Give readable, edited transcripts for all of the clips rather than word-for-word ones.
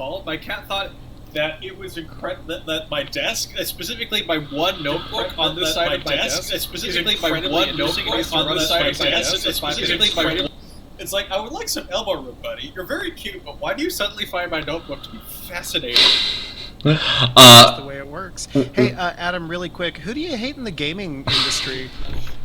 recall, my cat thought that it was incredible that my desk, specifically my one notebook on this side of my desk, specifically my one notebook on this side of my desk, specifically my. It's like, I would like some elbow room, buddy. You're very cute, but why do you suddenly find my notebook to be fascinating? That's the way it works. Hey, Adam, really quick, who do you hate in the gaming industry?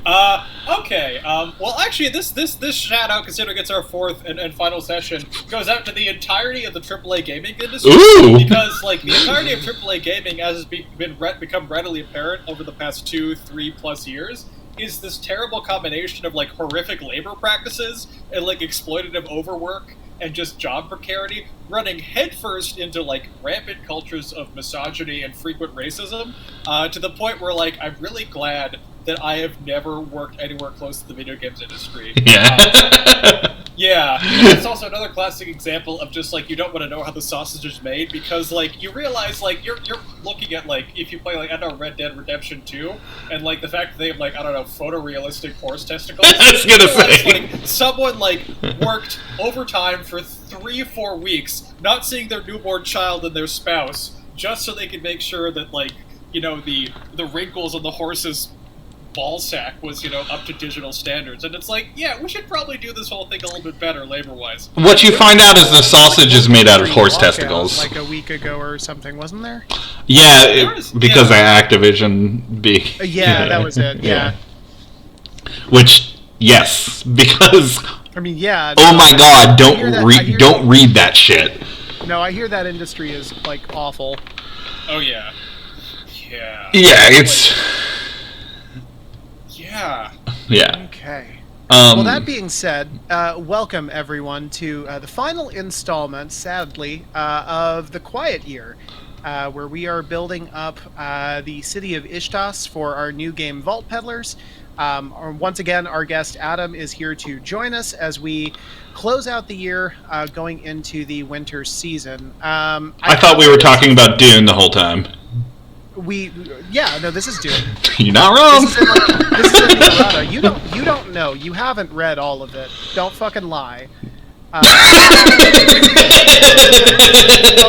Okay. Well, actually, this shout-out, considering it's our fourth and final session, goes out to the entirety of the AAA gaming industry. Ooh! Because, like, the entirety of AAA gaming, as has become readily apparent over the past 2-3+ years, is this terrible combination of, like, horrific labor practices and, like, exploitative overwork and just job precarity, running headfirst into, like, rampant cultures of misogyny and frequent racism, to the point where, like, I'm really glad that I have never worked anywhere close to the video games industry. Yeah. Yeah. It's also another classic example of just, like, you don't want to know how the sausage is made, because, like, you realize, like, you're looking at, like, if you play, like, I don't know, Red Dead Redemption 2, and, like, the fact that they have, like, I don't know, photorealistic horse testicles. I was gonna say. Like, someone, like, worked overtime for 3-4 weeks, not seeing their newborn child and their spouse, just so they could make sure that, like, you know, the wrinkles on the horse's ball sack was, you know, up to digital standards. And it's like, yeah, we should probably do this whole thing a little bit better labor-wise. What you find out is the sausage is made out of horse testicles. Like a week ago or something, wasn't there? Yeah, because of Activision. Yeah, that was it, yeah. Which, yes, because... I mean, yeah. Oh my god, don't read that shit. No, I hear that industry is, like, awful. Oh, yeah. Yeah. Yeah, it's... Yeah. Yeah. Okay. Well, that being said, welcome everyone to the final installment, sadly, of The Quiet Year, where we are building up the city of Ishtas for our new game, Vault Peddlers. Once again, our guest Adam is here to join us as we close out the year, going into the winter season. I thought we were talking about Dune the whole time. This is Dune. You're not wrong. This is in Nevada. You don't know. You haven't read all of it. Don't fucking lie. Oh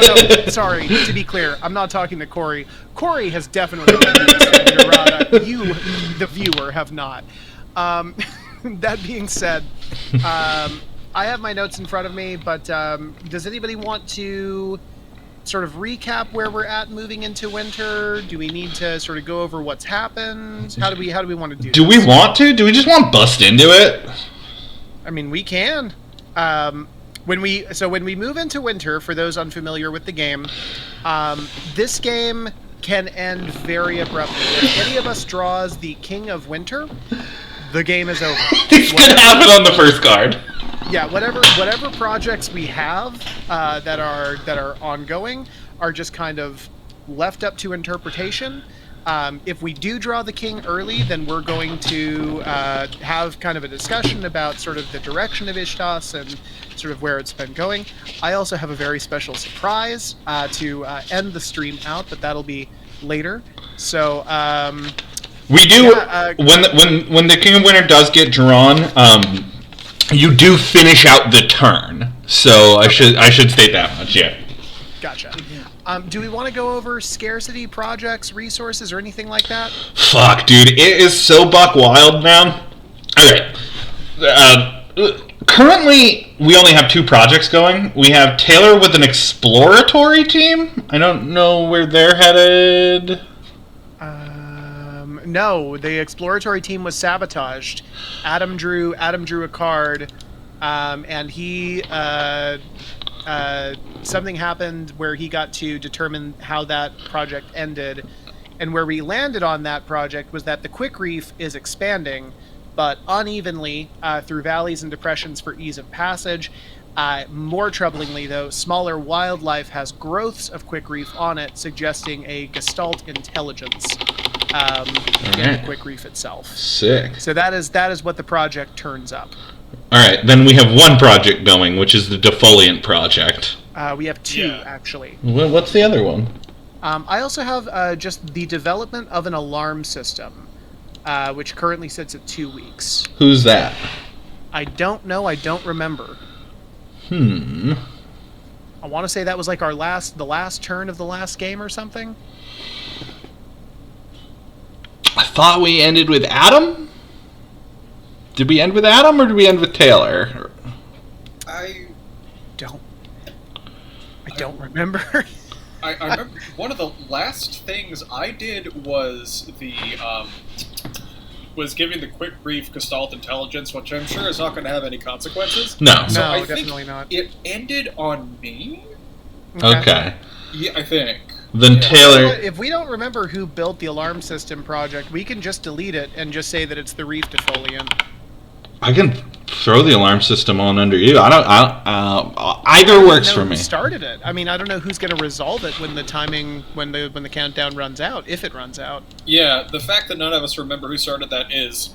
no, sorry. To be clear, I'm not talking to Corey. Corey has definitely read Nevada. You, the viewer, have not. That being said, I have my notes in front of me, but does anybody want to sort of recap where we're at moving into winter? Do we need to sort of go over what's happened? How do we want to do this? We want to? Do we just want to bust into it? I mean, we can. When we move into winter, for those unfamiliar with the game, this game can end very abruptly. If any of us draws the King of Winter, the game is over. It's gonna happen on the first card. Yeah, whatever projects we have that are ongoing are just kind of left up to interpretation. If we do draw the king early, then we're going to have kind of a discussion about sort of the direction of Ishtas and sort of where it's been going. I also have a very special surprise to end the stream out, but that'll be later. So we do when the King of Winter does get drawn. You do finish out the turn, so I should state that much. Yeah. Gotcha. Do we want to go over scarcity, projects, resources, or anything like that? Fuck, dude, it is so buck wild now. Okay. Currently, we only have 2 projects going. We have Taylor with an exploratory team. I don't know where they're headed. No, the exploratory team was sabotaged. Adam drew a card, and he something happened where he got to determine how that project ended, and where we landed on that project was that the Quick Reef is expanding, but unevenly through valleys and depressions for ease of passage. More troublingly, though, smaller wildlife has growths of Quick Reef on it, suggesting a Gestalt intelligence in the Quick Reef itself. Sick. So that is what the project turns up. Alright, then we have one project going, which is the Defoliant project. We have 2, actually. What's the other one? I also have just the development of an alarm system, which currently sits at 2 weeks. Who's that? I don't know. I don't remember. I want to say that was like the last turn of the last game or something. I thought we ended with Adam. Did we end with Adam or did we end with Taylor? I don't remember. I remember one of the last things I did was was giving the quick brief Gestalt intelligence, which I'm sure is not going to have any consequences. No. So No, I definitely think not. it ended on me. Okay. Yeah, I think. Then Yeah. Taylor. If we don't remember who built the alarm system project, we can just delete it and just say that it's the Reef Defoliant. I can throw the alarm system on under you. Either works for Who me. started it? I mean, I don't know who's going to resolve it when the countdown runs out, if it runs out. Yeah, the fact that none of us remember who started that is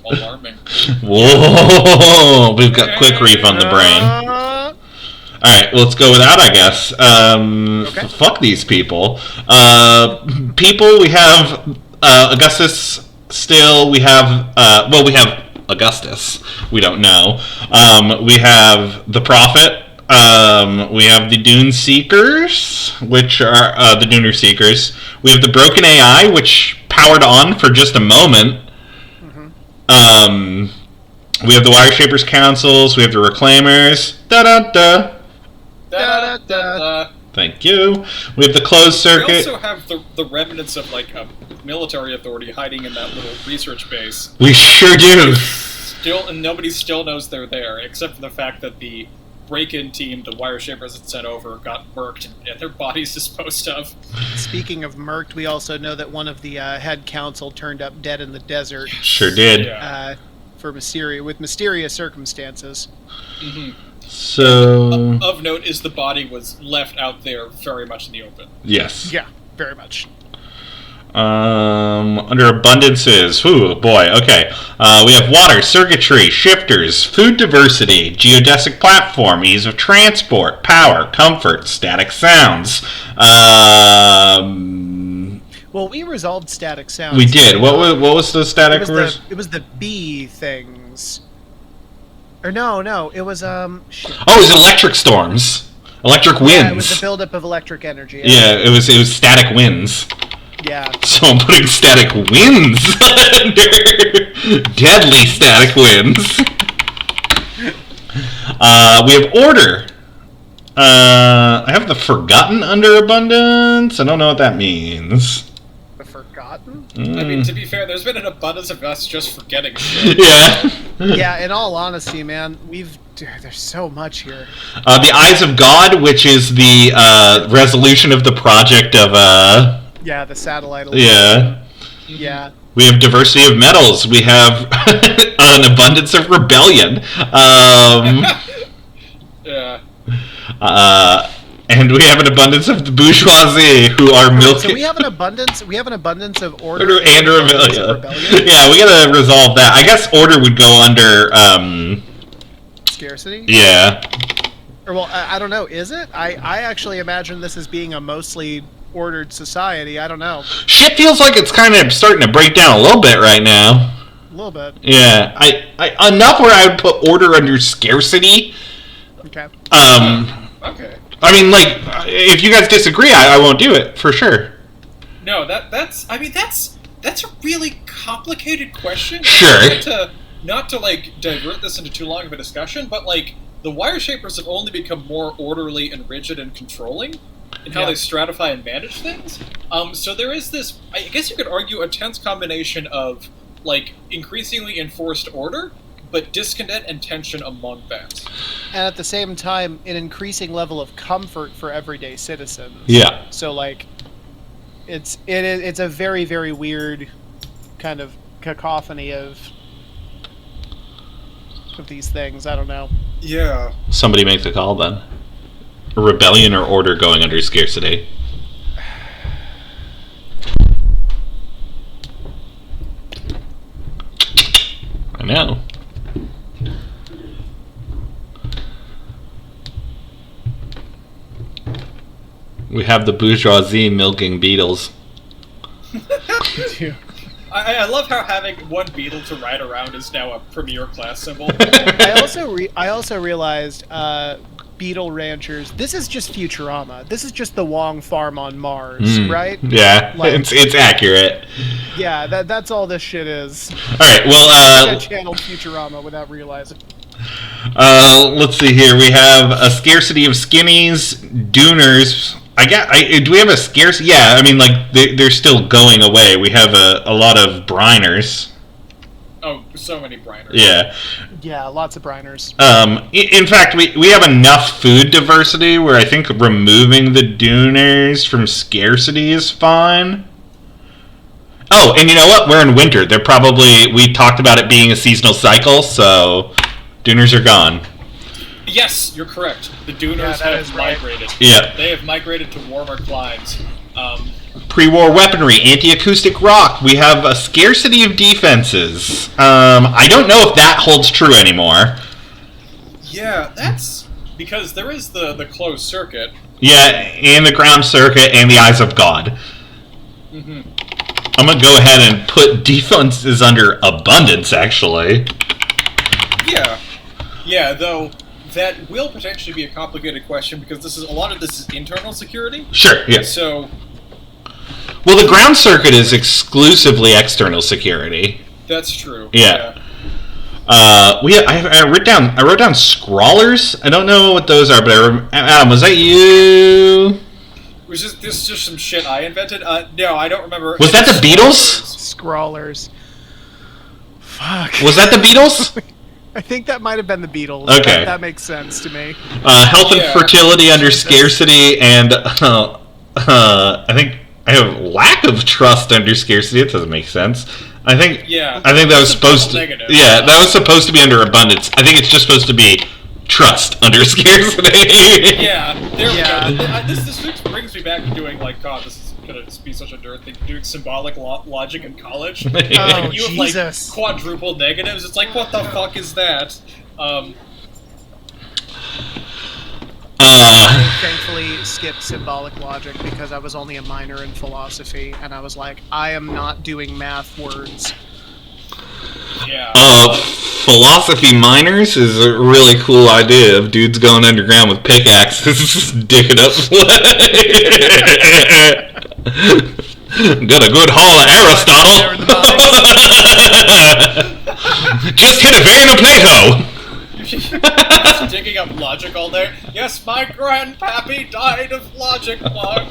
alarming. Whoa! We've got quick reef on the brain. All right, well, let's go with that, I guess. Okay. Fuck these people. People, we have Augustus still. We have we have Augustus. We don't know. We have the Prophet. We have the Dune Seekers, which are the Duner Seekers. We have the Broken AI, which powered on for just a moment. We have the Wire Shapers Councils. We have the Reclaimers. Da da da. Da, da, da. Thank you. We have the Closed We Circuit. also have the remnants of like a military authority hiding in that little research base. We sure do. And nobody still knows they're there, except for the fact that the break-in team, the Wire Shapers had sent over, got murked and their bodies disposed of. Speaking of murked, we also know that one of the head council turned up dead in the desert. Sure did. Yeah. With mysterious circumstances. Mm-hmm. So Of note is the body was left out there very much in the open. yes. Yeah, very much. Under abundances, ooh boy, okay. We have water, circuitry, shifters, food diversity, geodesic platform, ease of transport, power, comfort, static sounds. Well, we resolved static sounds. We did. What was the static? It was the B things. Or no, it was shit. Oh, it was electric storms, electric winds. Yeah, it was the buildup of electric energy. Yeah, it was static winds. Yeah. So I'm putting static winds under deadly static winds. We have order. I have the forgotten under abundance. I don't know what that means. The forgotten? I mean, to be fair, there's been an abundance of us just forgetting shit. Yeah. Yeah, in all honesty, man, there's so much here. The Eyes of God, which is the resolution of the project of Yeah, the satellite. yeah. Yeah. We have diversity of metals. We have an abundance of rebellion. Yeah. And we have an abundance of the bourgeoisie who are milking. So we have an abundance. We have an abundance of order And rebellion. Yeah, we gotta resolve that. I guess order would go under. Scarcity. Yeah. Or well, I don't know. Is it? I actually imagine this as being a mostly ordered society. I don't know. Shit feels like it's kind of starting to break down a little bit right now. A little bit. Yeah, I enough where I would put order under scarcity. Okay. Okay. I mean, like, if you guys disagree, I won't do it for sure. No, that's a really complicated question. Sure. Not to like divert this into too long of a discussion, but like the Wire Shapers have only become more orderly and rigid and controlling in how they stratify and manage things. So there is this, I guess you could argue, a tense combination of like increasingly enforced order, but discontent and tension among them. And at the same time, an increasing level of comfort for everyday citizens. Yeah. So like, it's a very, very weird kind of cacophony of these things. I don't know. Yeah. Somebody make the call then. Rebellion or order going under scarcity. I know. We have the bourgeoisie milking beetles. I love how having one beetle to ride around is now a premier class symbol. I also realized beetle ranchers. This is just Futurama. This is just the Wong farm on Mars, right? Yeah, Like, it's accurate. Yeah, that's all this shit is. All right, well, I channeled Futurama without realizing. Let's see here. We have a scarcity of skinnies, Duners. Do we have a scarcity? Yeah, I mean, like, they're still going away. We have a lot of Briners. Oh, so many Briners. Yeah. Yeah, lots of Briners. In fact, we have enough food diversity where I think removing the Duners from scarcity is fine. Oh, and you know what? We're in winter. We talked about it being a seasonal cycle, so Duners are gone. Yes, you're correct. The Duners have migrated. Yeah. They have migrated to warmer climes. Pre-war weaponry, anti-acoustic rock. We have a scarcity of defenses. I don't know if that holds true anymore. Yeah, that's because there is the closed circuit. Yeah, and the ground circuit and the eyes of God. Mm-hmm. I'm going to go ahead and put defenses under abundance, actually. Yeah, though that will potentially be a complicated question because a lot of this is internal security. Sure, yeah. So, well, the ground circuit is exclusively external security. That's true. Yeah. I wrote down scrawlers. I don't know what those are, but Adam, was that you? Was this just some shit I invented? No, I don't remember. Was that the Beatles? Scrawlers. Fuck. Was that the Beatles? I think that might have been the Beatles. Okay. That makes sense to me. Health and fertility under scarcity, and I think I have lack of trust under scarcity. It doesn't make sense. I think that was supposed to. Negative. Yeah, that was supposed to be under abundance. I think it's just supposed to be trust under scarcity. Yeah, there we go. This brings me back to doing God, this is gonna be such a nerd thing. Doing symbolic logic in college. Oh, You have Jesus. quadruple negatives. It's like, what the fuck is that? I thankfully skipped symbolic logic because I was only a minor in philosophy, and I was like, I am not doing math words. Yeah. Philosophy minors is a really cool idea of dudes going underground with pickaxes, digging up. Got a good haul of Aristotle. Just hit a vein of Plato. Just digging up logic all day. Yes, my grandpappy died of logic plug.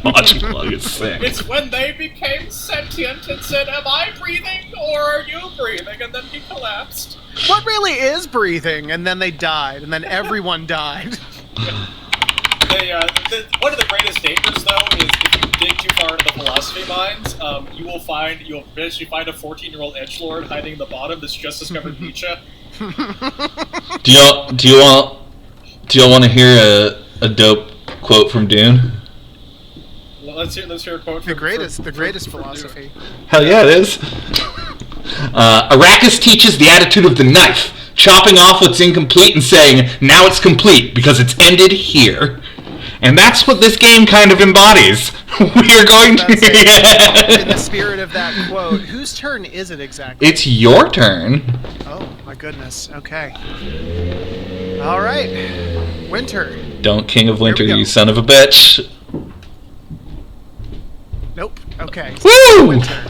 Logic plug is sick. It's when they became sentient and said, "Am I breathing or are you breathing?" And then he collapsed. What really is breathing? And then they died, and then everyone died. One of the greatest dangers, though, is if you dig too far into the philosophy mines, you'll eventually find a 14-year-old edgelord hiding in the bottom that's just discovered Nietzsche. Do y'all want to hear a dope quote from Dune? Well, let's hear a quote. The greatest philosophy. Hell yeah, it is. Arrakis teaches the attitude of the knife, chopping off what's incomplete and saying, "Now it's complete because it's ended here." And that's what this game kind of embodies. We are going to... In the spirit of that quote, whose turn is it exactly? It's your turn. Oh, my goodness. Okay. All right. Winter. Don't King of Winter, you son of a bitch. Nope. Okay. Woo! Winter.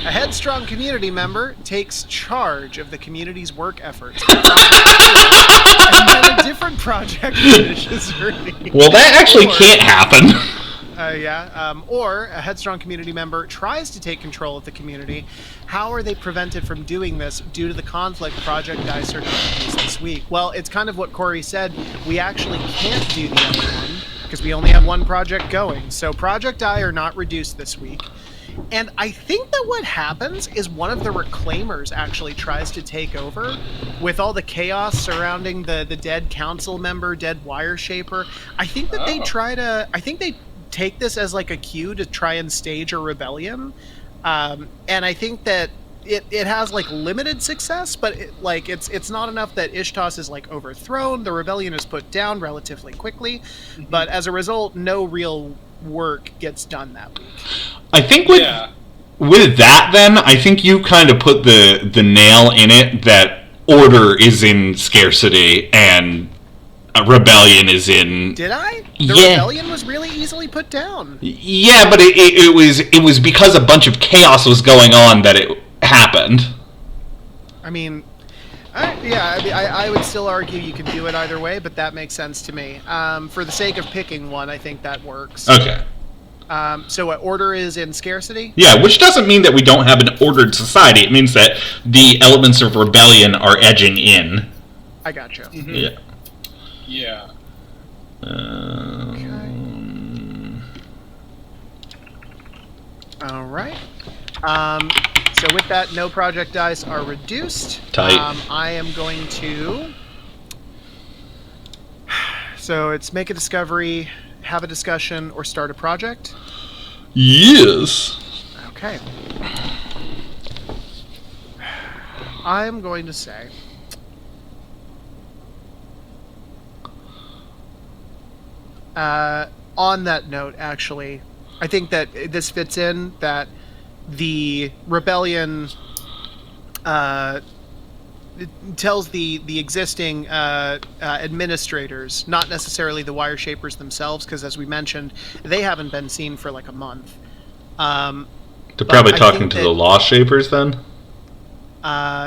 A headstrong community member takes charge of the community's work efforts. And then a different project finishes early. Well, that actually can't happen. Or a headstrong community member tries to take control of the community. How are they prevented from doing this due to the conflict Project Dice are going to use this week? Well, it's kind of what Corey said. We actually can't do the other one because we only have one project going. So Project I are not reduced this week. And I think that what happens is one of the reclaimers actually tries to take over with all the chaos surrounding the dead council member, dead wire shaper. I think that they take this as like a cue to try and stage a rebellion. And I think that it has like limited success, but it's not enough that Ishtos is like overthrown. The rebellion is put down relatively quickly, but as a result, no real work gets done that week. I think with that, then I think you kind of put the nail in it that order is in scarcity and rebellion is in. Did I? The Yeah. rebellion was really easily put down. Yeah, but it was because a bunch of chaos was going on that it happened. I mean, I would still argue you can do it either way, but that makes sense to me. For the sake of picking one, I think that works. Okay. So what order is in scarcity? Yeah, which doesn't mean that we don't have an ordered society. It means that the elements of rebellion are edging in. I gotcha. Mm-hmm. Yeah. Yeah. All right. So with that, no project dice are reduced. Tight. I am going to... So it's make a discovery, have a discussion, or start a project? Yes. Okay. I'm going to say... on that note, actually, I think that this fits in, that the rebellion it tells the existing administrators, not necessarily the wire shapers themselves, because as we mentioned, they haven't been seen for like a month. They're probably talking to the law shapers then?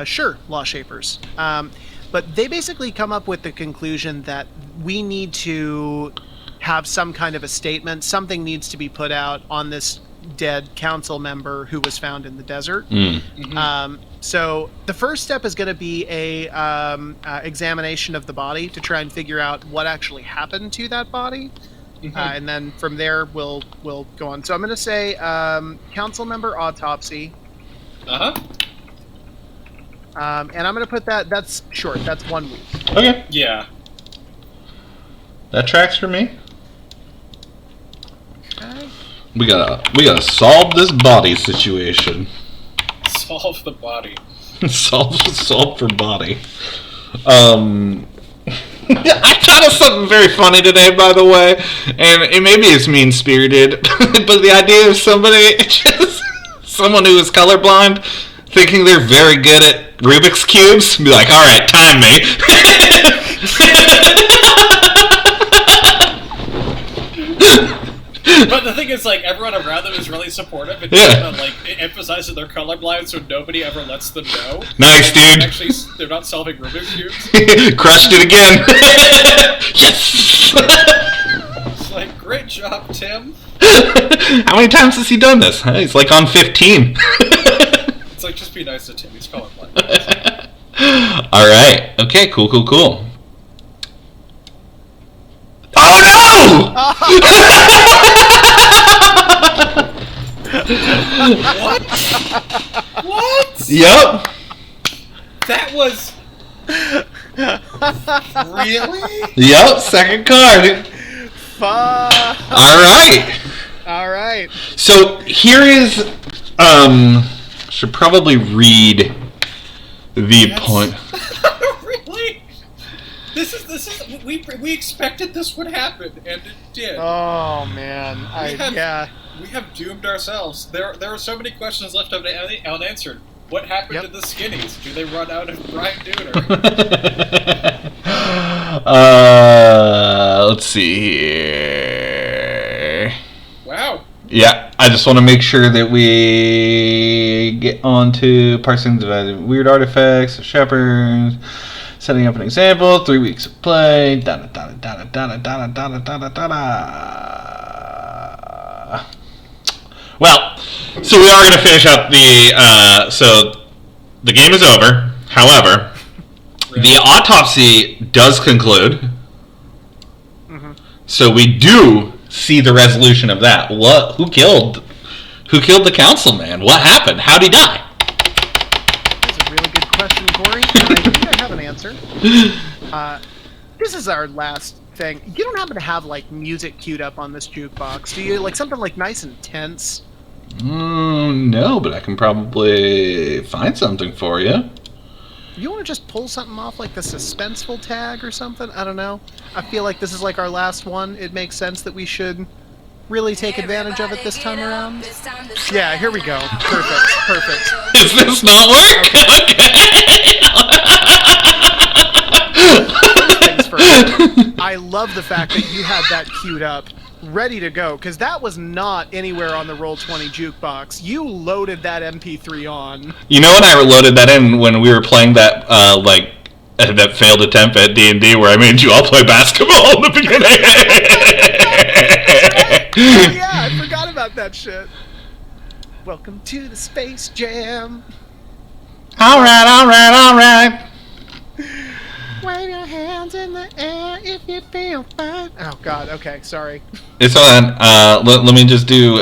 Sure, law shapers. But they basically come up with the conclusion that we need to have some kind of a statement. Something needs to be put out on this dead council member who was found in the desert. Mm. So the first step is going to be a examination of the body to try and figure out what actually happened to that body. And then from there we'll go on. So I'm going to say council member autopsy. Uh-huh. And I'm going to put that's short. That's 1 week. Okay. Yeah. That tracks for me. Okay. We gotta solve this body situation. Solve the body. solve for body. I thought of something very funny today, by the way, and maybe it's mean spirited, but the idea of someone who is colorblind thinking they're very good at Rubik's cubes, be like, all right, time me. But the thing is, like, everyone around them is really supportive and like emphasizes their colorblind, so nobody ever lets them know. Nice, dude. Actually, they're not solving Rubik's cubes. Crushed it again. Yes. It's like, great job, Tim. How many times has he done this? He's like on 15. It's like, just be nice to Tim. He's colorblind. All right. Okay. Cool. Oh no! What? Yep. That was... Really? Yep. Second card. Fuck. All right. All right. So here is. Should probably read the point. Really? This is we expected this would happen, and it did. Oh man, We have doomed ourselves. There are so many questions left unanswered. What happened to the skinnies? Do they run out of Brian Dooner? Let's see here. Wow. Yeah, I just want to make sure that we get on to parsing divided weird artifacts of shepherds, setting up an example, 3 weeks of play, Well, so we are going to finish up so the game is over. However, the autopsy does conclude. Mm-hmm. So we do see the resolution of that. Who killed the councilman? What happened? How'd he die? That's a really good question, Corey. And I think I have an answer. This is our last thing. You don't happen to have like music queued up on this jukebox, do you? Like something like nice and tense? No, but I can probably find something for you. You want to just pull something off like the suspenseful tag or something? I don't know. I feel like this is like our last one. It makes sense that we should really take advantage of it this time around. Yeah, here we go. Perfect. Does this not work? Okay. Things first. I love the fact that you had that queued up, ready to go, because that was not anywhere on the Roll20 jukebox. You loaded that MP3 on. You know when I loaded that in when we were playing that, that failed attempt at D&D where I made you all play basketball in the beginning? Oh yeah, I forgot about that shit. Welcome to the Space Jam. Alright. Wave your hands in the air if you feel fine. Oh god, okay, sorry. It's on. Let me just do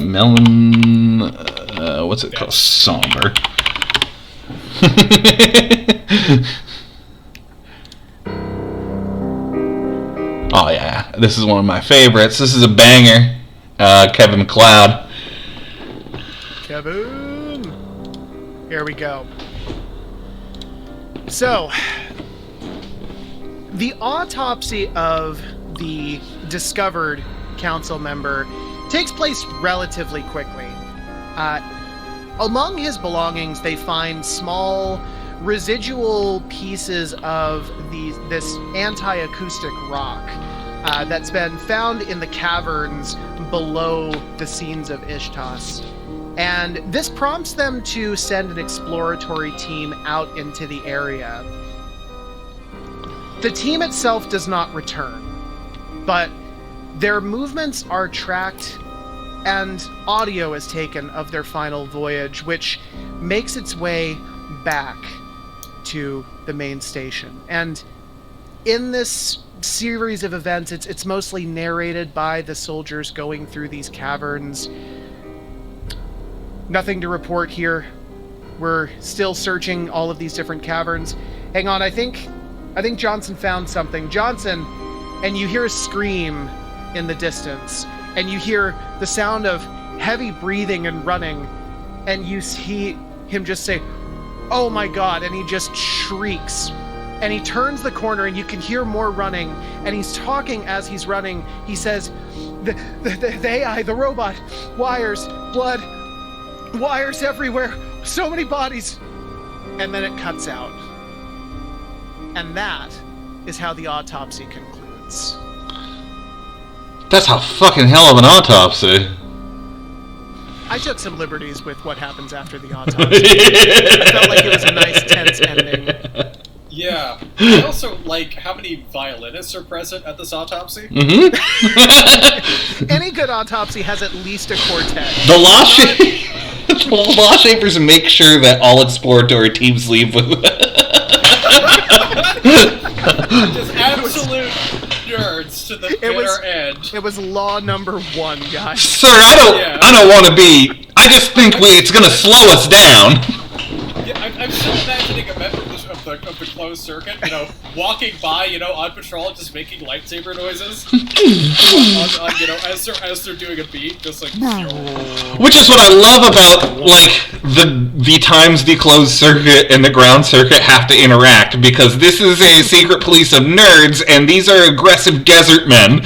melon. What's it called? Somber. Oh yeah, this is one of my favorites. This is a banger. Kevin MacLeod. Kevin. Here we go. So, the autopsy of the discovered council member takes place relatively quickly. Among his belongings, they find small residual pieces of this anti-acoustic rock that's been found in the caverns below the scenes of Ishtas. And this prompts them to send an exploratory team out into the area. The team itself does not return, but their movements are tracked and audio is taken of their final voyage, which makes its way back to the main station. And in this series of events, it's mostly narrated by the soldiers going through these caverns. Nothing to report here. We're still searching all of these different caverns. Hang on, I think Johnson found something. Johnson, and you hear a scream in the distance, and you hear the sound of heavy breathing and running, and you see him just say, "Oh my god," and he just shrieks. And he turns the corner, and you can hear more running, and he's talking as he's running. He says, the AI, the robot, wires, blood, wires everywhere, so many bodies. And then it cuts out. And that is how the autopsy concludes. That's a fucking hell of an autopsy. I took some liberties with what happens after the autopsy. I felt like it was a nice, tense ending. Yeah. I also like how many violinists are present at this autopsy. Mm-hmm. Any good autopsy has at least a quartet. The Law Shapers make sure that all exploratory teams leave with Just absolute nerds to the bitter end. It was law number 1, guys. Sir, I don't want to be. I just think it's going to slow us down. Yeah, I'm still imagining a member of the closed circuit, walking by, on patrol, just making lightsaber noises, as they're doing a beat, just like. Which is what I love about the times the closed circuit and the ground circuit have to interact, because this is a secret police of nerds, and these are aggressive desert men.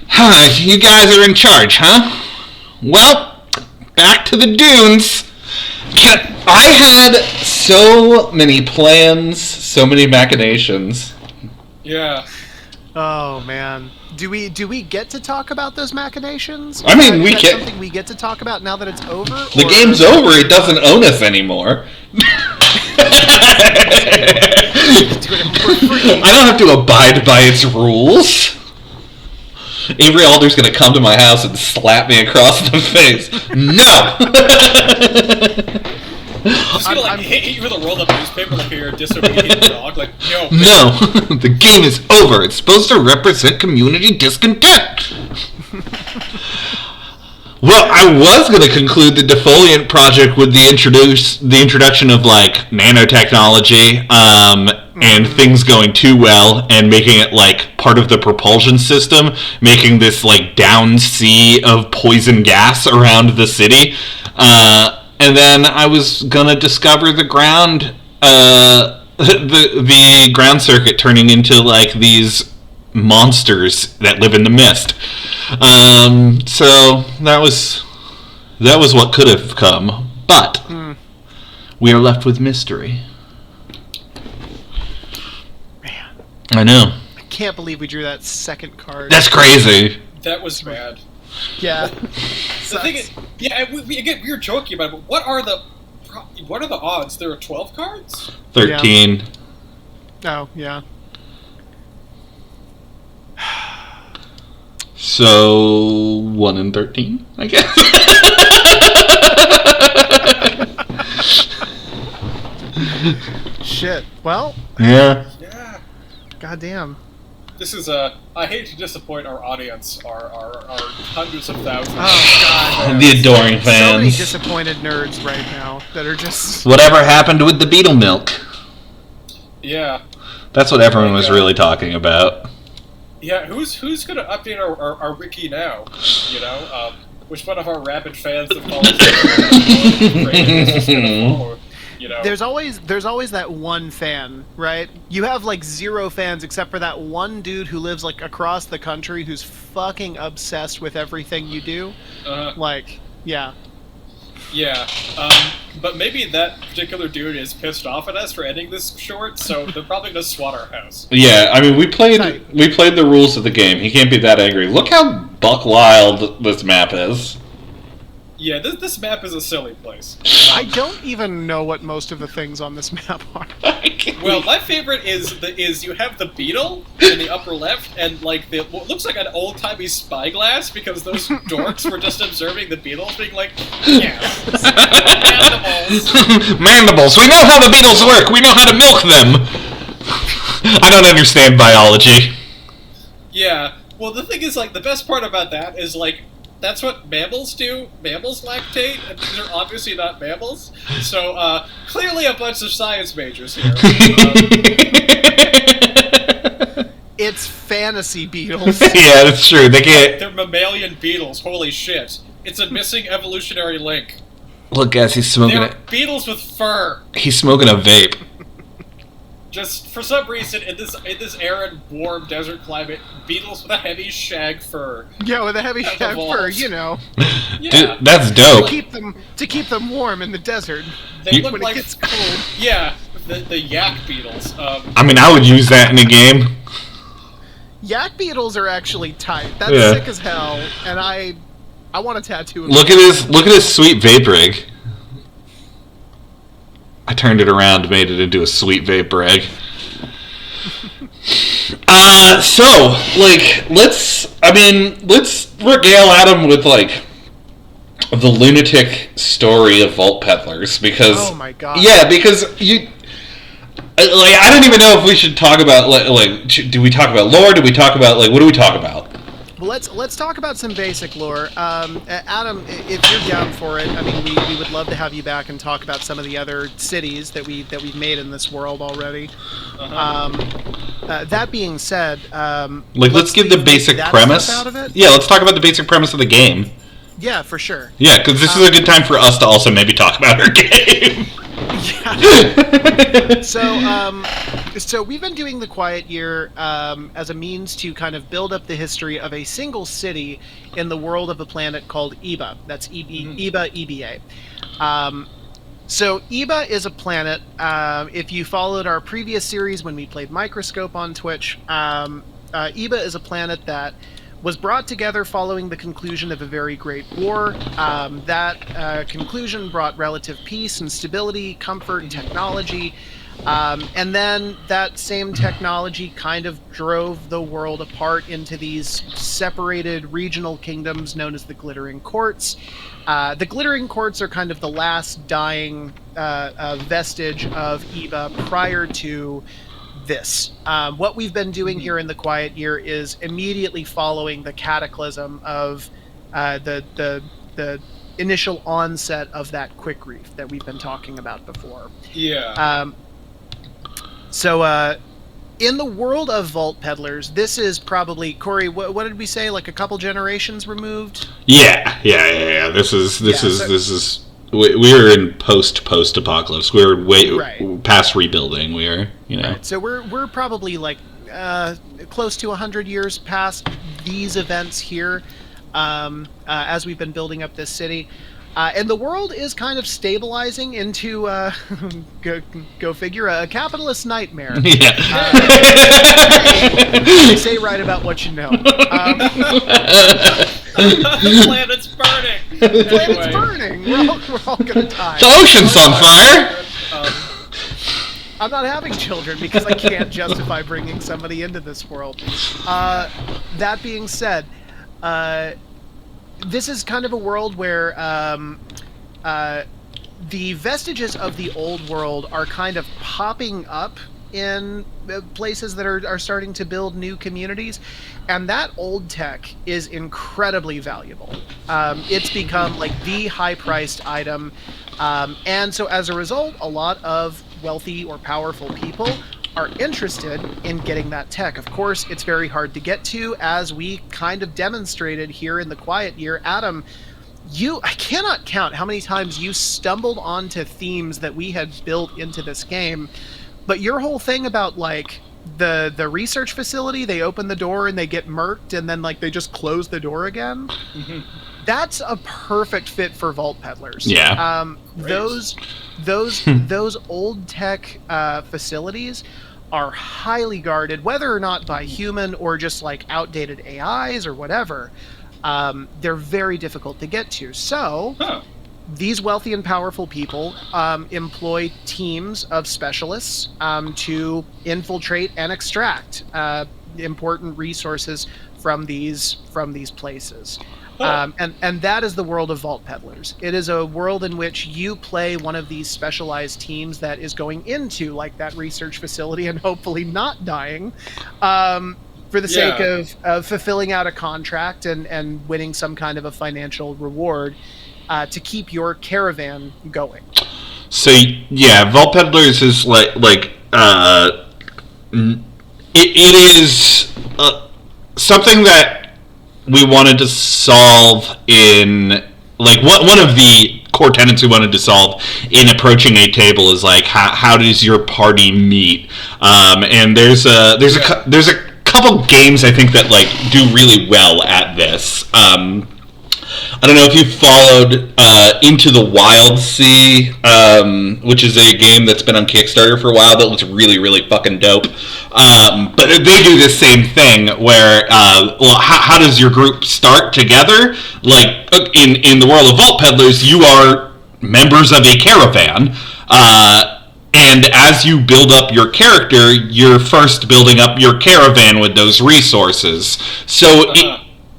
Huh, you guys are in charge, huh? Well, back to the dunes. I had so many plans, so many machinations. Yeah. Oh man, do we get to talk about those machinations? I mean, is that something we get to talk about now that it's over? The game's over. It doesn't own us anymore. I don't have to abide by its rules. Avery Alder's gonna come to my house and slap me across the face. No! Just gonna hit you with a rolled up newspaper like you're a disobedient dog. Like, no. No! The game is over. It's supposed to represent community discontent. Well, I was going to conclude the Defoliant project with the introduction of nanotechnology and things going too well, and making it part of the propulsion system, making this down sea of poison gas around the city. And then I was going to discover the ground the ground circuit turning into these monsters that live in the mist. So that was what could have come, but We are left with mystery. Man, I know. I can't believe we drew that second card. That's crazy. That was bad. Yeah. The thing is, yeah, we were joking about it, but what are the odds? There are 12 cards? 13. Oh, yeah. So 1 in 13, I guess. Shit. Well. Yeah. Yeah. Goddamn. This is I hate to disappoint our audience, our hundreds of thousands. Oh God. The adoring So many fans. disappointed nerds right now that are just. Whatever happened with the beetle milk? Yeah. That's what everyone was really talking about. Yeah, who's gonna update our wiki now? You know, which one of our rabid fans that follows is gonna follow? You know, There's always that one fan, right? You have like 0 fans except for that one dude who lives like across the country who's fucking obsessed with everything you do. Like, yeah. Yeah, but maybe that particular dude is pissed off at us for ending this short, so they're probably gonna swat our house. Yeah, I mean, we played the rules of the game. He can't be that angry. Look how buck wild this map is. Yeah, this map is a silly place. I don't even know what most of the things on this map are. Well, my favorite is you have the beetle in the upper left, and like what looks like an old timey spyglass because those dorks were just observing the beetles, being like, yes, mandibles. Mandibles. We know how the beetles work. We know how to milk them. I don't understand biology. Yeah. Well, the thing is, like, the best part about that is like, that's what mammals do. Mammals lactate, and these are obviously not mammals. So, clearly a bunch of science majors here. It's fantasy beetles. Yeah, that's true. They can't. They're mammalian beetles. Holy shit. It's a missing evolutionary link. Look, guys, he's smoking They're it. beetles with fur. He's smoking a vape. Just, for some reason, in this arid, warm desert climate, beetles with a heavy shag fur. Yeah, with a heavy Have shag fur, evolved. you know. Yeah. Dude, that's dope. To keep them warm in the desert. They look when like... it gets cold. Yeah, the yak beetles. I mean, I would use that in a game. Yak beetles are actually tight. That's Yeah. sick as hell, and I want a tattoo of Look at his sweet vape rig. I turned it around, made it into a sweet vape rig. So, like, let's regale Adam with, like, the lunatic story of Vault Peddlers, because... Oh my god. Yeah, because I don't even know if we should talk about, like do we talk about lore? Do we talk about, like, what do we talk about? Well, let's talk about some basic lore. Adam, if you're down for it, I mean, we would love to have you back and talk about some of the other cities that we've made in this world already. That being said, Let's give the basic premise out of it. Yeah, let's talk about the basic premise of the game. Yeah, for sure. Yeah, because this is a good time for us to also maybe talk about our game. Yeah. So we've been doing the Quiet Year as a means to kind of build up the history of a single city in the world of a planet called Eba. That's Eba. So Eba is a planet. If you followed our previous series when we played Microscope on Twitch, Eba is a planet that was brought together following the conclusion of a very great war. That conclusion brought relative peace and stability, comfort, and technology. And then that same technology kind of drove the world apart into these separated regional kingdoms known as the Glittering Courts. The Glittering Courts are kind of the last dying vestige of Eba prior to this. What we've been doing here in the Quiet Year is immediately following the cataclysm of the initial onset of that quick reef that we've been talking about before. Yeah. So in the world of Vault Peddlers, this is probably, Corey, what did we say, like a couple generations removed? Yeah. This is we're in post-apocalypse. We're way past rebuilding. We're, you know. Right. So we're probably like close to 100 years past these events here, as we've been building up this city. And the world is kind of stabilizing into, go figure, a capitalist nightmare. Yeah. They say right about what you know. The planet's burning. The planet's burning. We're all gonna die. The ocean's on fire. I'm not having children because I can't justify bringing somebody into this world. That being said, this is kind of a world where the vestiges of the old world are kind of popping up in places that are starting to build new communities, and that old tech is incredibly valuable. It's become like the high-priced item, and so as a result, a lot of wealthy or powerful people are interested in getting that tech. Of course, it's very hard to get to, as we kind of demonstrated here in the Quiet Year. Adam, I cannot count how many times you stumbled onto themes that we had built into this game, but your whole thing about, like, the research facility, they open the door and they get murked, and then, like, they just close the door again. That's a perfect fit for Vault Peddlers. Yeah. Those old tech facilities are highly guarded, whether or not by human or just like outdated AIs or whatever. They're very difficult to get to. So these wealthy and powerful people employ teams of specialists to infiltrate and extract important resources from these places. And that is the world of Vault Peddlers. It is a world in which you play one of these specialized teams that is going into, like, that research facility and hopefully not dying, for the sake of fulfilling out a contract and winning some kind of a financial reward to keep your caravan going. So yeah, Vault Peddlers is it is something that we wanted to solve in, like, one of the core tenets we wanted to solve in approaching a table is, like, how does your party meet? And there's a couple games I think that, like, do really well at this. I don't know if you followed Into the Wild Sea, which is a game that's been on Kickstarter for a while that looks really, really fucking dope. But they do this same thing where, how does your group start together? Like, in the world of Vault Peddlers, you are members of a caravan, and as you build up your character, you're first building up your caravan with those resources. So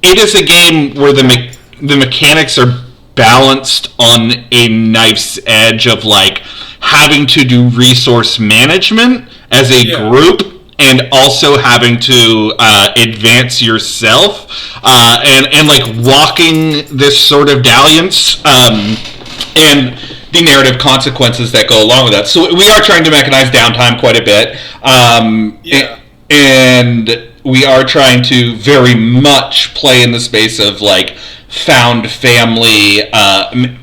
it is a game where the mechanics are balanced on a knife's edge of, like, having to do resource management as a group and also having to advance yourself and like walking this sort of dalliance and the narrative consequences that go along with that. So we are trying to mechanize downtime quite a bit, and we are trying to very much play in the space of, like, found family, and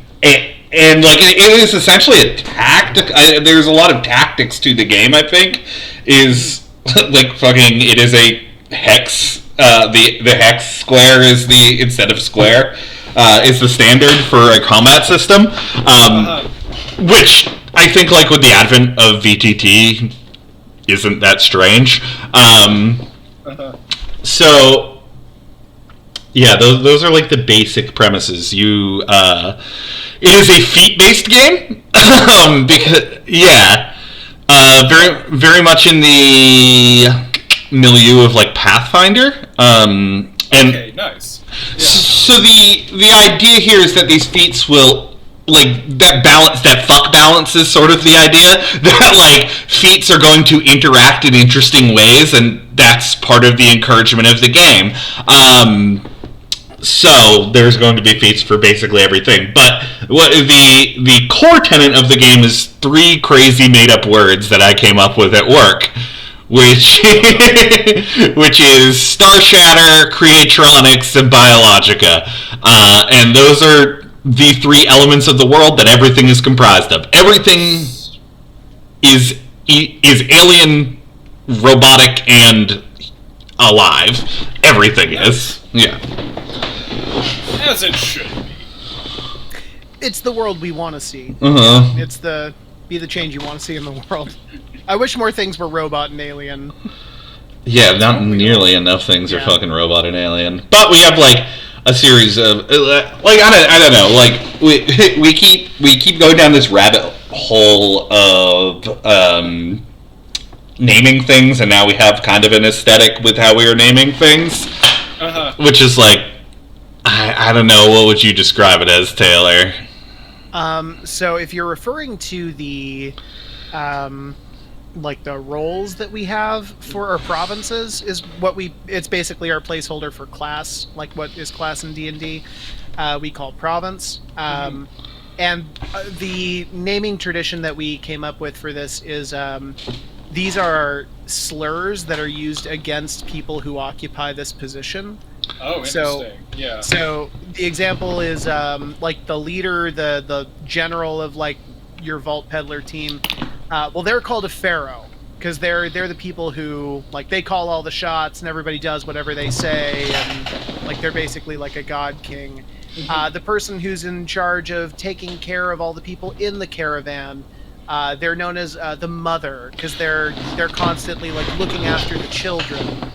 like it is essentially a tactic. There's a lot of tactics to the game. I think is like fucking. It is a hex. The hex square is the instead of square is the standard for a combat system, which I think, like, with the advent of VTT, isn't that strange. So. Yeah, those are, like, the basic premises. It is a feat-based game, because very very much in the milieu of, like, Pathfinder. And okay, nice. Yeah. So the idea here is that these feats will, like, that fuck balance is sort of the idea, that, like, feats are going to interact in interesting ways, and that's part of the encouragement of the game. So there's going to be feats for basically everything, but what the core tenet of the game is 3 crazy made-up words that I came up with at work, which is Star Shatter, Creatronics, and Biologica, and those are the 3 elements of the world that everything is comprised of. Everything is alien, robotic, and alive. Everything is. Yeah. As it should be. it's the world we want to see. Uh-huh. It's be the change you want to see in the world. I wish more things were robot and alien. Yeah, not nearly enough things are fucking robot and alien. But we have like a series of like I don't know, like we keep going down this rabbit hole of naming things, and now we have kind of an aesthetic with how we are naming things, which is like I don't know, what would you describe it as, Taylor? So if you're referring to the like the roles that we have for our provinces, is it's basically our placeholder for class, like what is class in D&D, we call province. And the naming tradition that we came up with for this is these are slurs that are used against people who occupy this position. Oh, interesting. Yeah. So the example is like the leader, the general of like your Vault Peddler team. Well, they're called a pharaoh because they're the people who like they call all the shots and everybody does whatever they say, and like they're basically like a god king. The person who's in charge of taking care of all the people in the caravan, they're known as the mother because they're constantly like looking after the children.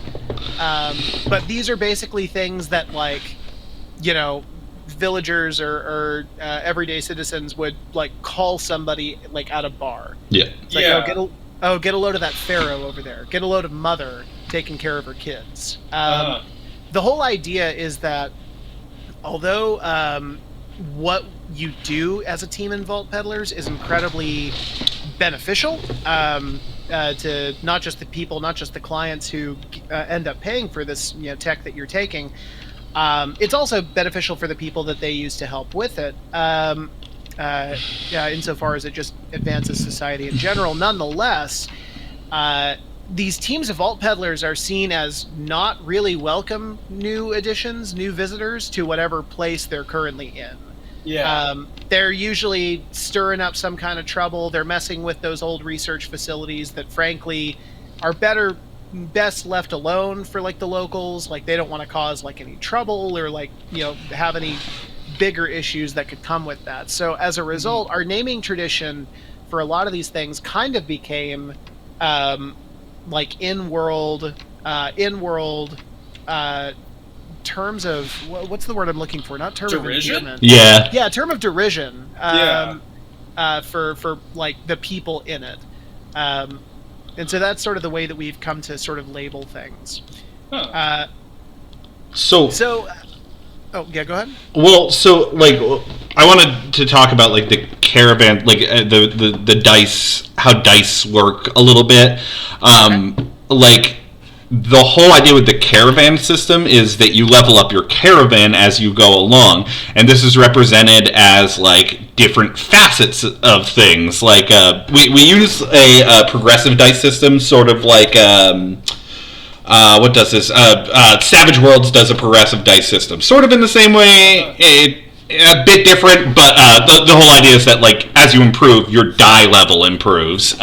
But these are basically things that like, you know, villagers or everyday citizens would like call somebody like at a bar. Yeah. It's like, get a load of that pharaoh over there. Get a load of mother taking care of her kids. The whole idea is that although what you do as a team in Vault Peddlers is incredibly beneficial to not just the people, not just the clients who end up paying for this tech that you're taking. It's also beneficial for the people that they use to help with it, insofar as it just advances society in general. Nonetheless, these teams of Vault Peddlers are seen as not really welcome new additions, new visitors to whatever place they're currently in. Yeah. They're usually stirring up some kind of trouble. They're messing with those old research facilities that, frankly, are best left alone for like the locals. Like they don't want to cause like any trouble or like have any bigger issues that could come with that. So as a result, our naming tradition for a lot of these things kind of became like in-world terms of what's the word I'm looking for? Not term derision? of endearment. Yeah, term of derision. For like the people in it. And so that's sort of the way that we've come to sort of label things. Oh yeah, go ahead. Well, so like I wanted to talk about like the caravan, like the dice, how dice work a little bit. Like the whole idea with the caravan system is that you level up your caravan as you go along, and this is represented as like different facets of things. Like we use a progressive dice system, sort of like what does this? Savage Worlds does a progressive dice system, sort of in the same way. A bit different, but the whole idea is that like as you improve, your die level improves.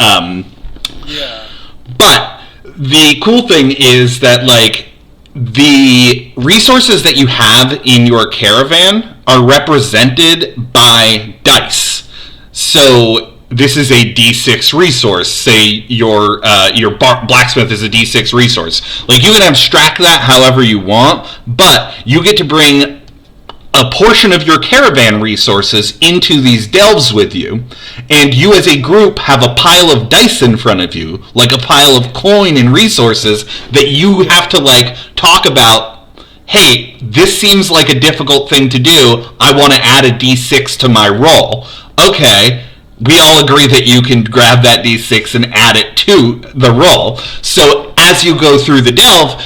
But the cool thing is that like the resources that you have in your caravan are represented by dice. So this is a D6 resource. Say your blacksmith is a D6 resource. Like you can abstract that however you want, but you get to bring a portion of your caravan resources into these delves with you, and you as a group have a pile of dice in front of you, like a pile of coin and resources that you have to like talk about. Hey, this seems like a difficult thing to do. I want to add a D6 to my roll. Okay, we all agree that you can grab that D6 and add it to the roll. So as you go through the delve,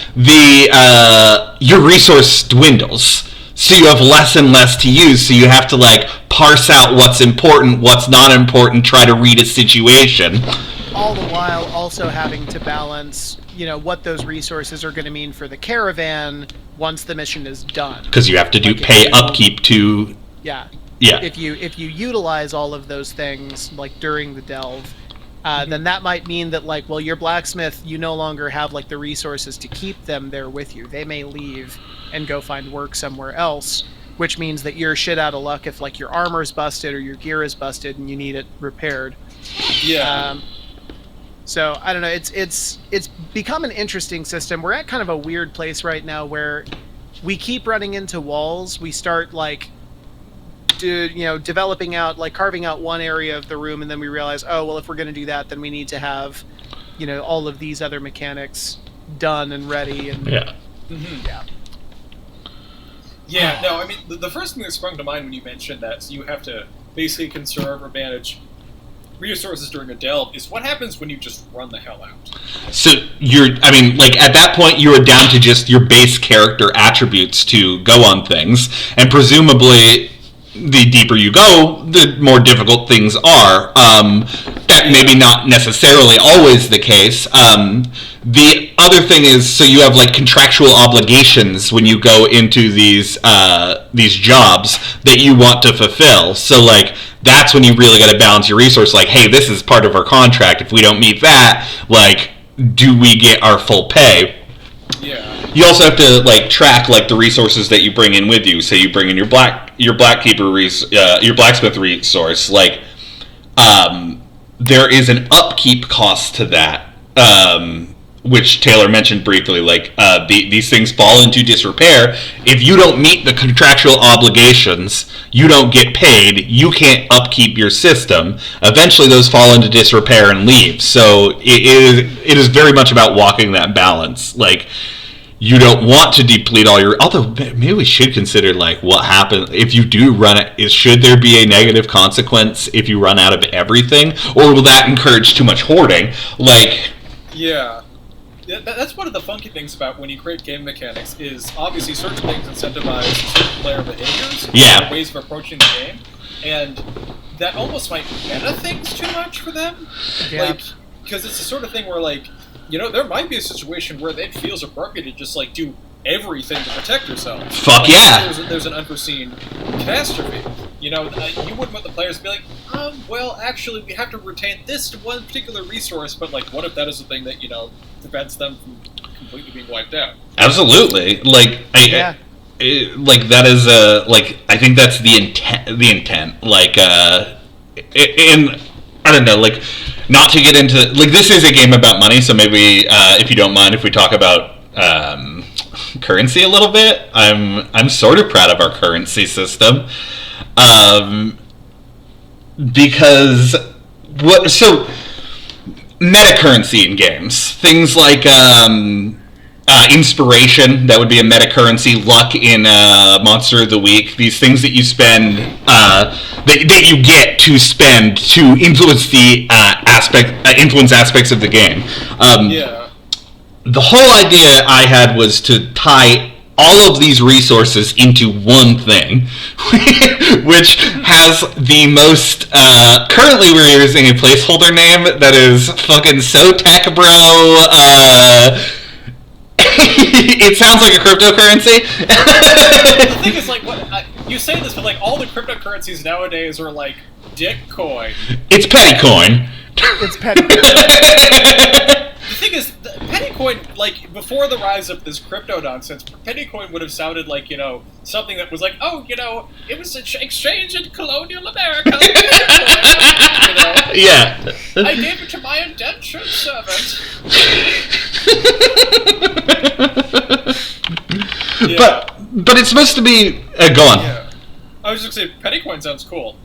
your resource dwindles. So you have less and less to use, so you have to like parse out what's important, what's not important, try to read a situation. All the while also having to balance, what those resources are going to mean for the caravan once the mission is done. Because you have to pay upkeep to... Yeah. Yeah. If you utilize all of those things like during the delve, then that might mean that like, well, your blacksmith, you no longer have like the resources to keep them there with you. They may leave and go find work somewhere else. which means that you're shit out of luck if like your armor's busted or your gear is busted and you need it repaired. Yeah. So I don't know. It's become an interesting system. We're at kind of a weird place right now where we keep running into walls. We start like, developing out, like carving out one area of the room, and then we realize, oh well, if we're going to do that, then we need to have, all of these other mechanics done and ready. And Yeah. Mm-hmm. Yeah. No, I mean the first thing that sprung to mind when you mentioned that so you have to basically conserve or manage resources during a delve is what happens when you just run the hell out. So at that point you are down to just your base character attributes to go on things, and presumably the deeper you go, the more difficult things are. That maybe not necessarily always the case. The other thing is, so you have like contractual obligations when you go into these jobs that you want to fulfill. So like that's when you really got to balance your resource. Like, hey, this is part of our contract. If we don't meet that, like, do we get our full pay? Yeah. You also have to like track like the resources that you bring in with you. So you bring in your blacksmith resource. Like, there is an upkeep cost to that, which Taylor mentioned briefly. Like, these things fall into disrepair. If you don't meet the contractual obligations, you don't get paid. You can't upkeep your system. Eventually, those fall into disrepair and leave. So it is very much about walking that balance. Like, you don't want to deplete all your... Although, maybe we should consider, like, what happens if you do run it. Should there be a negative consequence if you run out of everything? Or will that encourage too much hoarding? Like... Yeah. That's one of the funky things about when you create game mechanics is obviously certain things incentivize certain player behaviors, Yeah. ways of approaching the game, and that almost might meta things too much for them. Yeah. Like, because it's the sort of thing where, like, there might be a situation where it feels appropriate to just, like, do everything to protect yourself. Fuck like, yeah! There's an unforeseen catastrophe. You wouldn't want the players to be like, well, actually, we have to retain this one particular resource, but, like, what if that is the thing that, prevents them from completely being wiped out? Absolutely. Like, like, that is, I think that's the intent. Like, and, I don't know, like... Not to get into... Like, this is a game about money, so maybe, if you don't mind, if we talk about currency a little bit. I'm sort of proud of our currency system. Because... So, meta currency in games. Things like... inspiration, that would be a meta currency. Luck in Monster of the Week. These things that you spend, that you get to spend to influence the influence aspects of the game. Yeah. The whole idea I had was to tie all of these resources into one thing, which has the most... currently we're using a placeholder name that is fucking so tech bro... It sounds like a cryptocurrency. The thing is, like, you say this, but, like, all the cryptocurrencies nowadays are, like, Dickcoin. It's Pettycoin. It's Pettycoin. The thing is, Pettycoin, like, before the rise of this crypto nonsense, Pettycoin would have sounded like, something that was like, oh, it was an exchange in colonial America. Yeah. I gave it to my indentured servant. Yeah. But it's supposed to be... go on. Yeah. I was just going to say, Pettycoin sounds cool.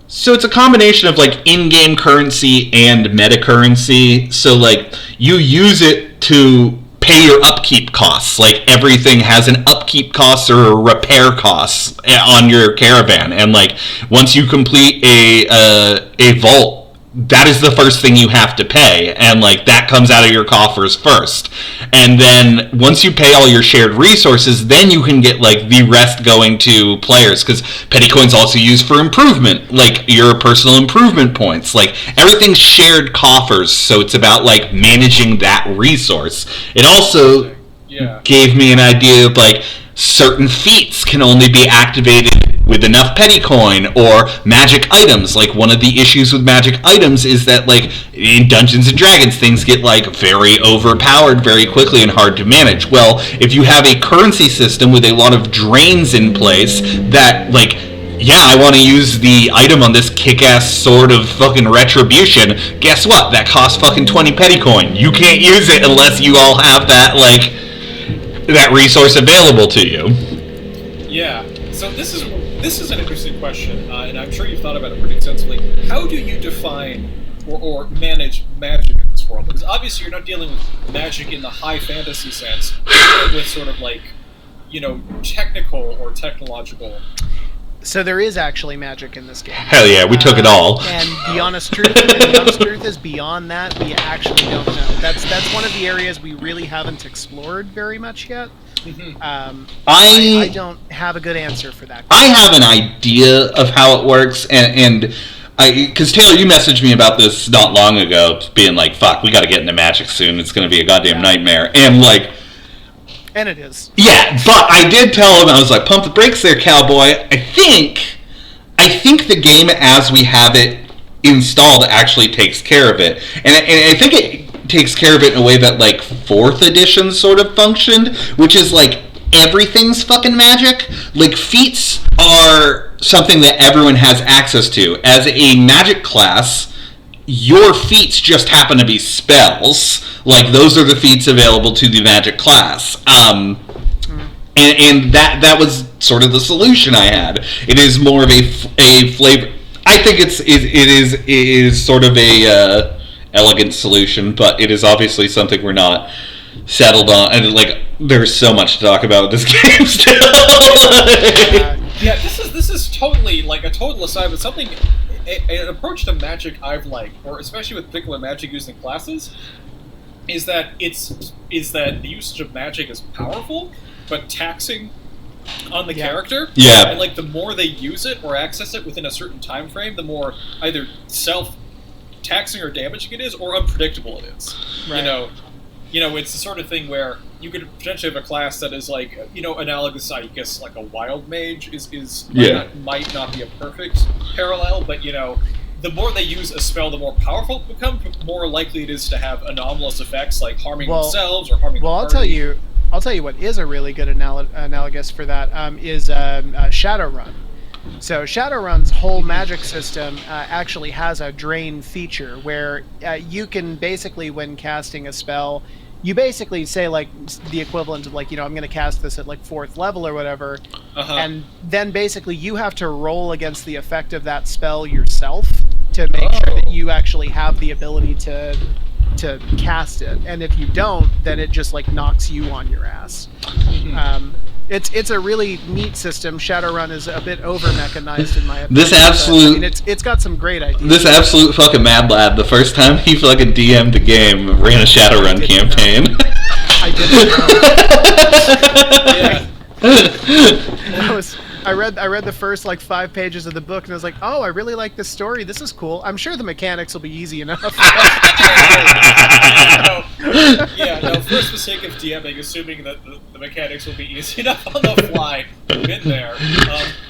So it's a combination of, like, in-game currency and meta-currency. So, like, you use it to pay your upkeep costs. Like, everything has an upkeep cost or a repair cost on your caravan. And, like, once you complete a vault, that is the first thing you have to pay. And, like, that comes out of your coffers first. And then once you pay all your shared resources, then you can get, like, the rest going to players. Because Pettycoin's also used for improvement, like your personal improvement points. Like, everything's shared coffers, so it's about, like, managing that resource. It also gave me an idea of, like, certain feats can only be activated with enough petty coin, or magic items. Like, one of the issues with magic items is that, like, in Dungeons and Dragons, things get, like, very overpowered very quickly and hard to manage. Well, if you have a currency system with a lot of drains in place that, like, yeah, I want to use the item on this kick-ass sword of fucking retribution. Guess what? That costs fucking 20 petty coin. You can't use it unless you all have that, like, that resource available to you. Yeah. So this is an interesting question, and I'm sure you've thought about it pretty extensively. How do you define or manage magic in this world? Because obviously you're not dealing with magic in the high fantasy sense. You're dealing with sort of like, technical or technological. So there is actually magic in this game. Hell yeah, we took it all. And the honest truth is, beyond that, we actually don't know. That's one of the areas we really haven't explored very much yet. Mm-hmm. I don't have a good answer for that. I have an idea of how it works, and because Taylor, you messaged me about this not long ago, being like, "Fuck, we got to get into magic soon. It's going to be a goddamn nightmare." And like. And it is. Yeah, but I did tell him, I was like, pump the brakes there, cowboy. I think the game as we have it installed actually takes care of it. And I think it takes care of it in a way that, like, 4th edition sort of functioned, which is, like, everything's fucking magic. Like, feats are something that everyone has access to. As a magic class, your feats just happen to be spells. Like, those are the feats available to the magic class. And that was sort of the solution I had. It is more of a flavor. I think it is sort of a elegant solution, but it is obviously something we're not settled on. And like, there's so much to talk about with this game still. Yeah, this is totally like a total aside, but something. An approach to magic I've liked, or especially with particular magic used in classes, is that the usage of magic is powerful, but taxing on the character. Yeah. And like the more they use it or access it within a certain time frame, the more either self-taxing or damaging it is, or unpredictable it is. Right. It's the sort of thing where you could potentially have a class that is like, analogous, I guess, like a wild mage might not be a perfect parallel, but, the more they use a spell, the more powerful it becomes, the more likely it is to have anomalous effects like harming themselves or harming the party. I'll tell you what is a really good analogous for that is Shadowrun. So Shadowrun's whole magic system actually has a drain feature where you can basically, when casting a spell, you basically say, like, the equivalent of, like, I'm going to cast this at, like, 4th level or whatever, and then basically you have to roll against the effect of that spell yourself to make sure that you actually have the ability to cast it. And if you don't, then it just, like, knocks you on your ass. Mm-hmm. It's a really neat system. Shadowrun is a bit over-mechanized in my opinion. It's got some great ideas. This absolute fucking mad lad, the first time he fucking DM'd the game, ran a Shadowrun campaign. I didn't know. I read the first, like, 5 pages of the book, and I was like, oh, I really like this story. This is cool. I'm sure the mechanics will be easy enough. For the sake of DMing, assuming that the mechanics will be easy enough on the fly, been there.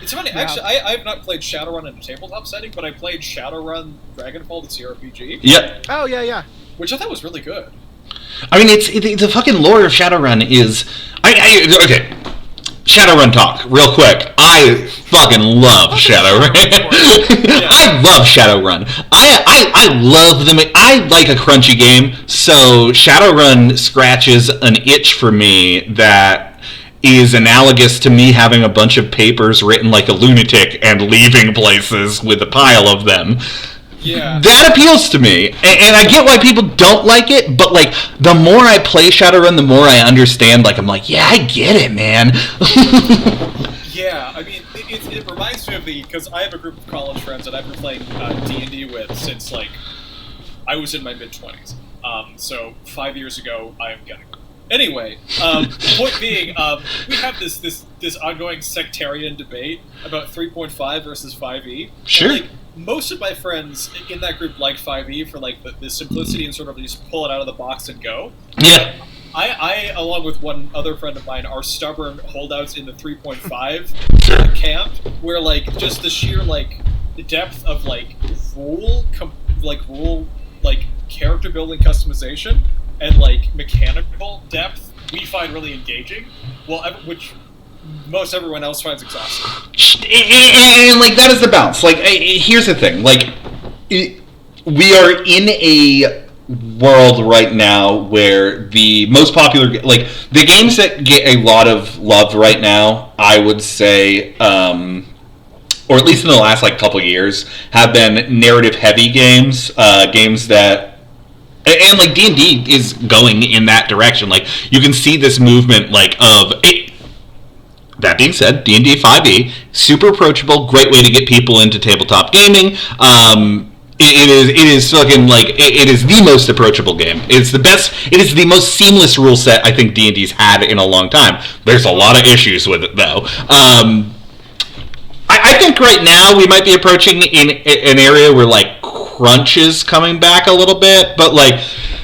It's funny, actually, I have not played Shadowrun in a tabletop setting, but I played Shadowrun Dragonfall, the CRPG. Yep. Oh, yeah. Which I thought was really good. I mean, the fucking lore of Shadowrun is... Okay. Shadowrun talk, real quick. I fucking love Shadowrun. I love Shadowrun. I love them. I like a crunchy game, so Shadowrun scratches an itch for me that is analogous to me having a bunch of papers written like a lunatic and leaving places with a pile of them. Yeah. That appeals to me, and I get why people don't like it, but, like, the more I play Shadowrun, the more I understand, like, I'm like, yeah, I get it, man. Yeah, I mean, it reminds me of because I have a group of college friends that I've been playing D&D with since, like, I was in my mid-20s. So 5 years ago, I am getting... Anyway, point being, we have this ongoing sectarian debate about 3.5 versus 5e. Sure. And, like, most of my friends in that group like 5e for, like, the simplicity and sort of just pull it out of the box and go. Yeah. I, along with one other friend of mine, are stubborn holdouts in the 3.5 camp, where like just the sheer like depth of like rule character building customization and like mechanical depth we find really engaging. Well, which most everyone else finds exhausting. And like that is the balance. Like here's the thing. Like we are in a world right now where the most popular, like the games that get a lot of love right now, I would say, or at least in the last like couple years, have been narrative heavy games, games that, and like D&D is going in that direction. Like you can see this movement like of it. That being said, D&D 5e, super approachable, great way to get people into tabletop gaming. It is fucking like it is the most approachable game. It's the best. It is the most seamless rule set I think D&D's had in a long time. There's a lot of issues with it though. I think right now we might be approaching in an area where like crunch is coming back a little bit, but like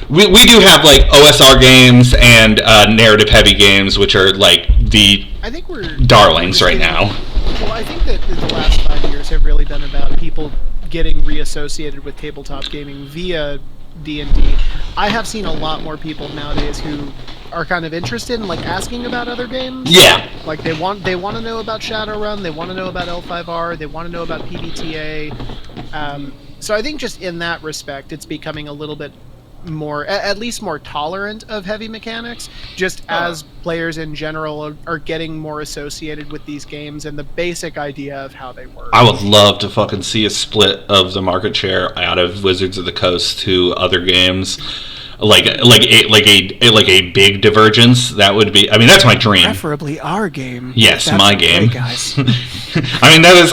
we do have like OSR games and narrative heavy games, which are like the darlings right now. Well, I think that the last 5 years have really been about people getting reassociated with tabletop gaming via D&D. I have seen a lot more people nowadays who are kind of interested in like asking about other games. Yeah. Like they want to know about Shadowrun, they want to know about L5R, they want to know about PBTA. So I think just in that respect, it's becoming a little bit more, at least more tolerant of heavy mechanics, just as players in general are getting more associated with these games and the basic idea of how they work. I would love to fucking see a split of the market share out of Wizards of the Coast to other games. Like a big divergence. That would be. I mean, that's my dream. Preferably our game. Yes, my game, guys. I mean, that is.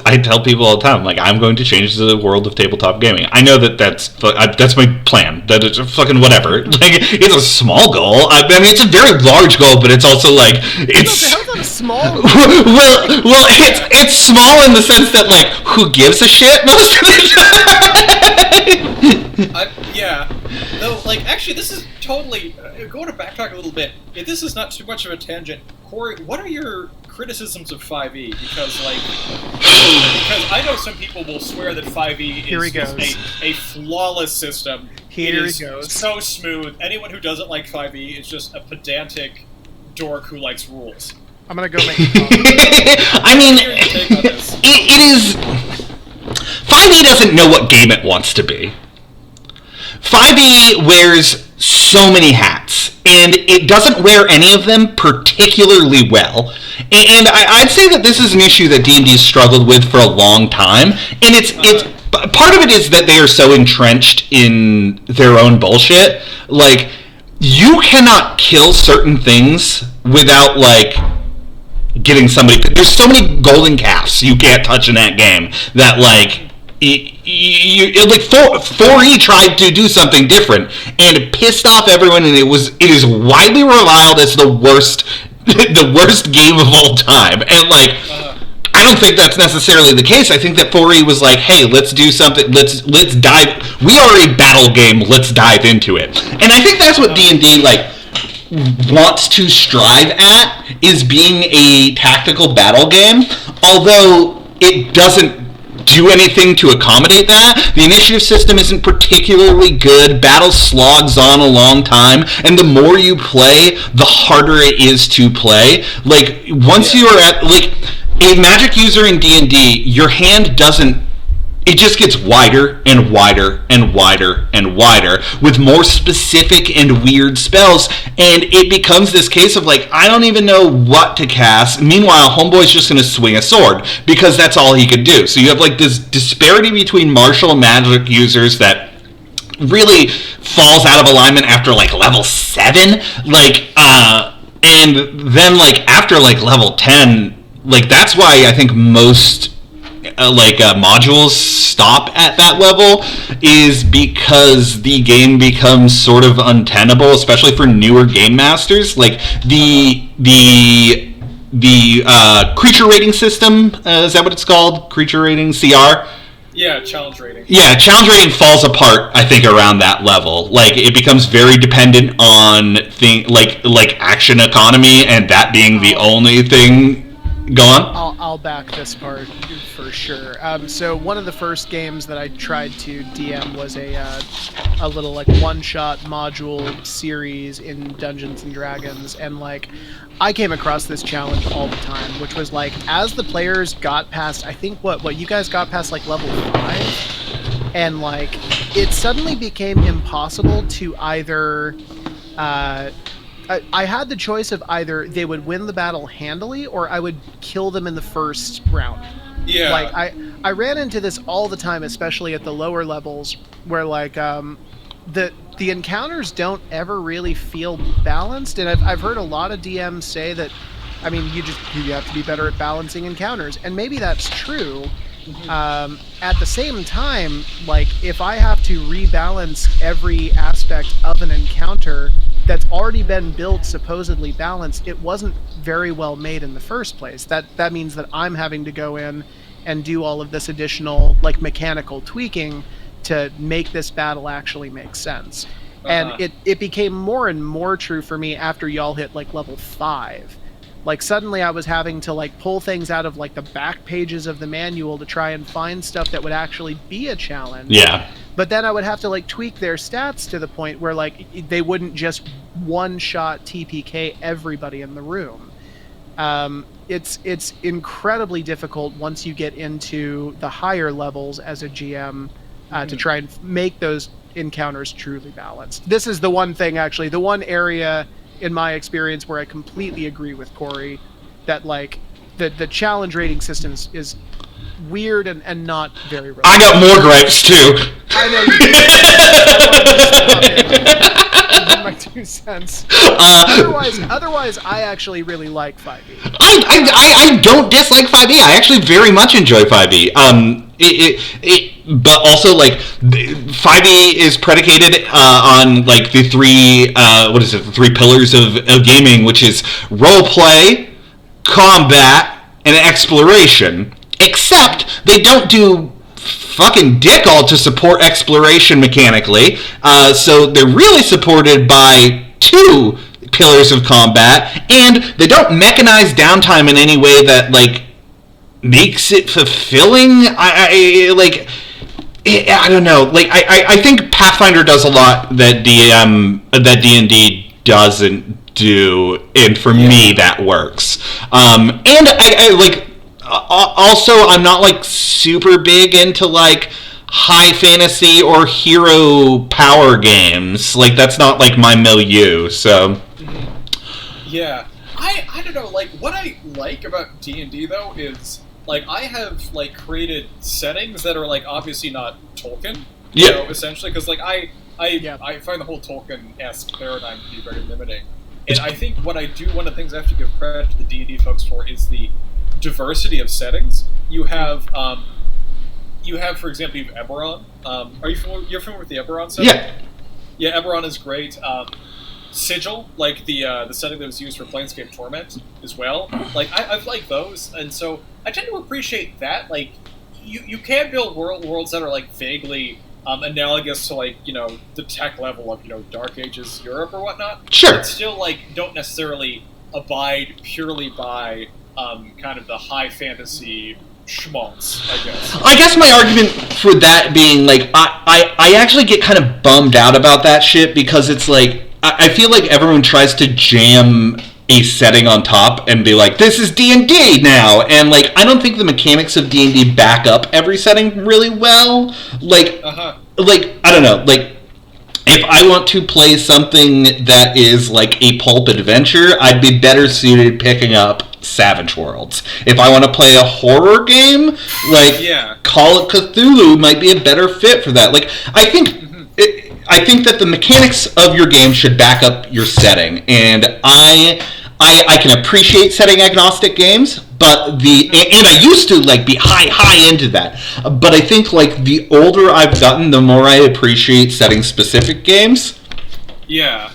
I tell people all the time, like I'm going to change the world of tabletop gaming. I know that's my plan. That is fucking whatever. Like it's a small goal. I mean, it's a very large goal, but it's also like it's. How's that a small goal? well, it's small in the sense that like who gives a shit most of the time. Yeah. Though, like, actually, this is totally... going to backtrack a little bit. If this is not too much of a tangent, Corey, what are your criticisms of 5e? Because I know some people will swear that 5e is a flawless system. Here he goes. So smooth. Anyone who doesn't like 5e is just a pedantic dork who likes rules. I'm going to go make a comment. I mean, it is... 5e doesn't know what game it wants to be. 5e wears so many hats, and it doesn't wear any of them particularly well. And I'd say that this is an issue that D&D's struggled with for a long time, and it's part of it is that they are so entrenched in their own bullshit. Like, you cannot kill certain things without, like, getting somebody... There's so many golden calves you can't touch in that game that, like... like 4E tried to do something different and it pissed off everyone, and it is widely reviled as the worst game of all time. And like I don't think that's necessarily the case. I think that 4E was like, hey, let's do something, let's dive, we are a battle game, let's dive into it. And I think that's what D&D like wants to strive at, is being a tactical battle game, although it doesn't do anything to accommodate that. The initiative system isn't particularly good. Battle slogs on a long time, and the more you play, the harder it is to play. Like once you are at like a magic user in D&D, your hand doesn't. It just gets wider and wider and wider and wider with more specific and weird spells, and it becomes this case of like, I don't even know what to cast. Meanwhile, Homeboy's just going to swing a sword because that's all he could do. So you have like this disparity between martial magic users that really falls out of alignment after like level 7, like and then like after like level 10, like that's why I think most modules stop at that level, is because the game becomes sort of untenable, especially for newer game masters. Like the creature rating system, is that what it's called? Creature rating, CR? Yeah, challenge rating. Yeah, challenge rating falls apart, I think, around that level. Like, it becomes very dependent on like action economy, and that being the only thing. Go on. I'll back this part for sure. So one of the first games that I tried to DM was a little like one-shot module series in Dungeons and Dragons, and like I came across this challenge all the time, which was like as the players got past, I think what you guys got past like level 5, and like it suddenly became impossible to either. I had the choice of either they would win the battle handily or I would kill them in the first round. Yeah. Like I ran into this all the time, especially at the lower levels, where like the encounters don't ever really feel balanced, and I've heard a lot of DMs say that. I mean, you have to be better at balancing encounters, and maybe that's true. At the same time, like if I have to rebalance every aspect of an encounter that's already been built supposedly balanced, it wasn't very well made in the first place. That means that I'm having to go in and do all of this additional like mechanical tweaking to make this battle actually make sense. And it became more and more true for me after y'all hit like level 5. Like suddenly I was having to like pull things out of like the back pages of the manual to try and find stuff that would actually be a challenge. Yeah. But then I would have to like tweak their stats to the point where like they wouldn't just one-shot TPK everybody in the room. It's incredibly difficult once you get into the higher levels as a GM to try and make those encounters truly balanced. This is the one thing, actually, the one area in my experience where I completely agree with Corey that like the challenge rating system is weird and not very relevant. I got more gripes too. I know you do. My 2 cents. Otherwise, I actually really like 5e. I don't dislike 5e. I actually very much enjoy 5e. But also like 5e is predicated on like the three pillars of gaming, which is role play, combat, and exploration. Except they don't do fucking dick all to support exploration mechanically. So they're really supported by 2 pillars of combat, and they don't mechanize downtime in any way that like makes it fulfilling. I don't know. Like I think Pathfinder does a lot that D&D doesn't do, and for me that works. And I like. Also, I'm not like super big into like high fantasy or hero power games. Like that's not like my milieu. So yeah, I don't know. Like what I like about D&D though is like I have like created settings that are like obviously not Tolkien. You know, essentially, because like I find the whole Tolkien-esque paradigm to be very limiting. And I think one of the things I have to give credit to the D&D folks for is the diversity of settings. You have, for example, you have Eberron. You're familiar with the Eberron setting? yeah. Yeah, Eberron is great. Sigil, like the setting that was used for Planescape Torment as well. Like I've liked those, and so I tend to appreciate that. Like you can build worlds that are like vaguely analogous to like the tech level of Dark Ages Europe or whatnot. Sure. But still like don't necessarily abide purely by kind of the high fantasy schmaltz, I guess. I guess my argument for that being like I actually get kind of bummed out about that shit, because it's like I feel like everyone tries to jam a setting on top and be like, this is D&D now, and like I don't think the mechanics of D&D back up every setting really well. Like like I don't know, like if I want to play something that is like a pulp adventure, I'd be better suited picking up Savage Worlds. If I want to play a horror game, like Call of Cthulhu might be a better fit for that. Like I think that the mechanics of your game should back up your setting, and I can appreciate setting agnostic games, but and I used to like be high into that. But I think like the older I've gotten, the more I appreciate setting specific games. Yeah.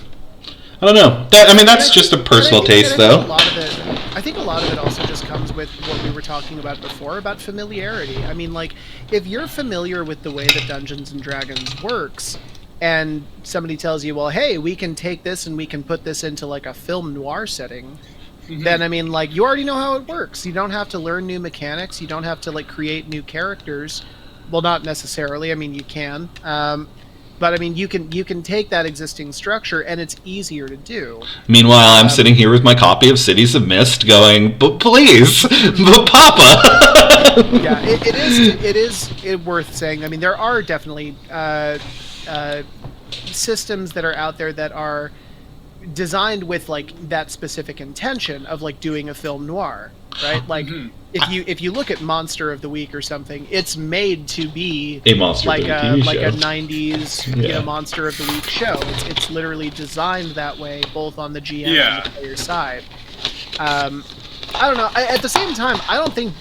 I don't know. That's just a personal taste, though. I think a lot of it also just comes with what we were talking about before about familiarity. I mean, like, if you're familiar with the way that Dungeons and Dragons works, and somebody tells you, well, hey, we can take this and we can put this into like a film noir setting, then, I mean, like, you already know how it works. You don't have to learn new mechanics. You don't have to, like, create new characters. Well, not necessarily. I mean, you can. But, I mean, you can take that existing structure, and it's easier to do. Meanwhile, I'm sitting here with my copy of Cities of Mist going, but please, but Papa! Yeah, it is worth saying. I mean, there are definitely systems that are out there that are designed with like that specific intention of like doing a film noir, right? Like if you look at Monster of the Week or something, it's made to be a monster like of the Week like show. a 90s Monster of the Week show. It's literally designed that way, both on the GM and the player side. I don't know. At the same time, I don't think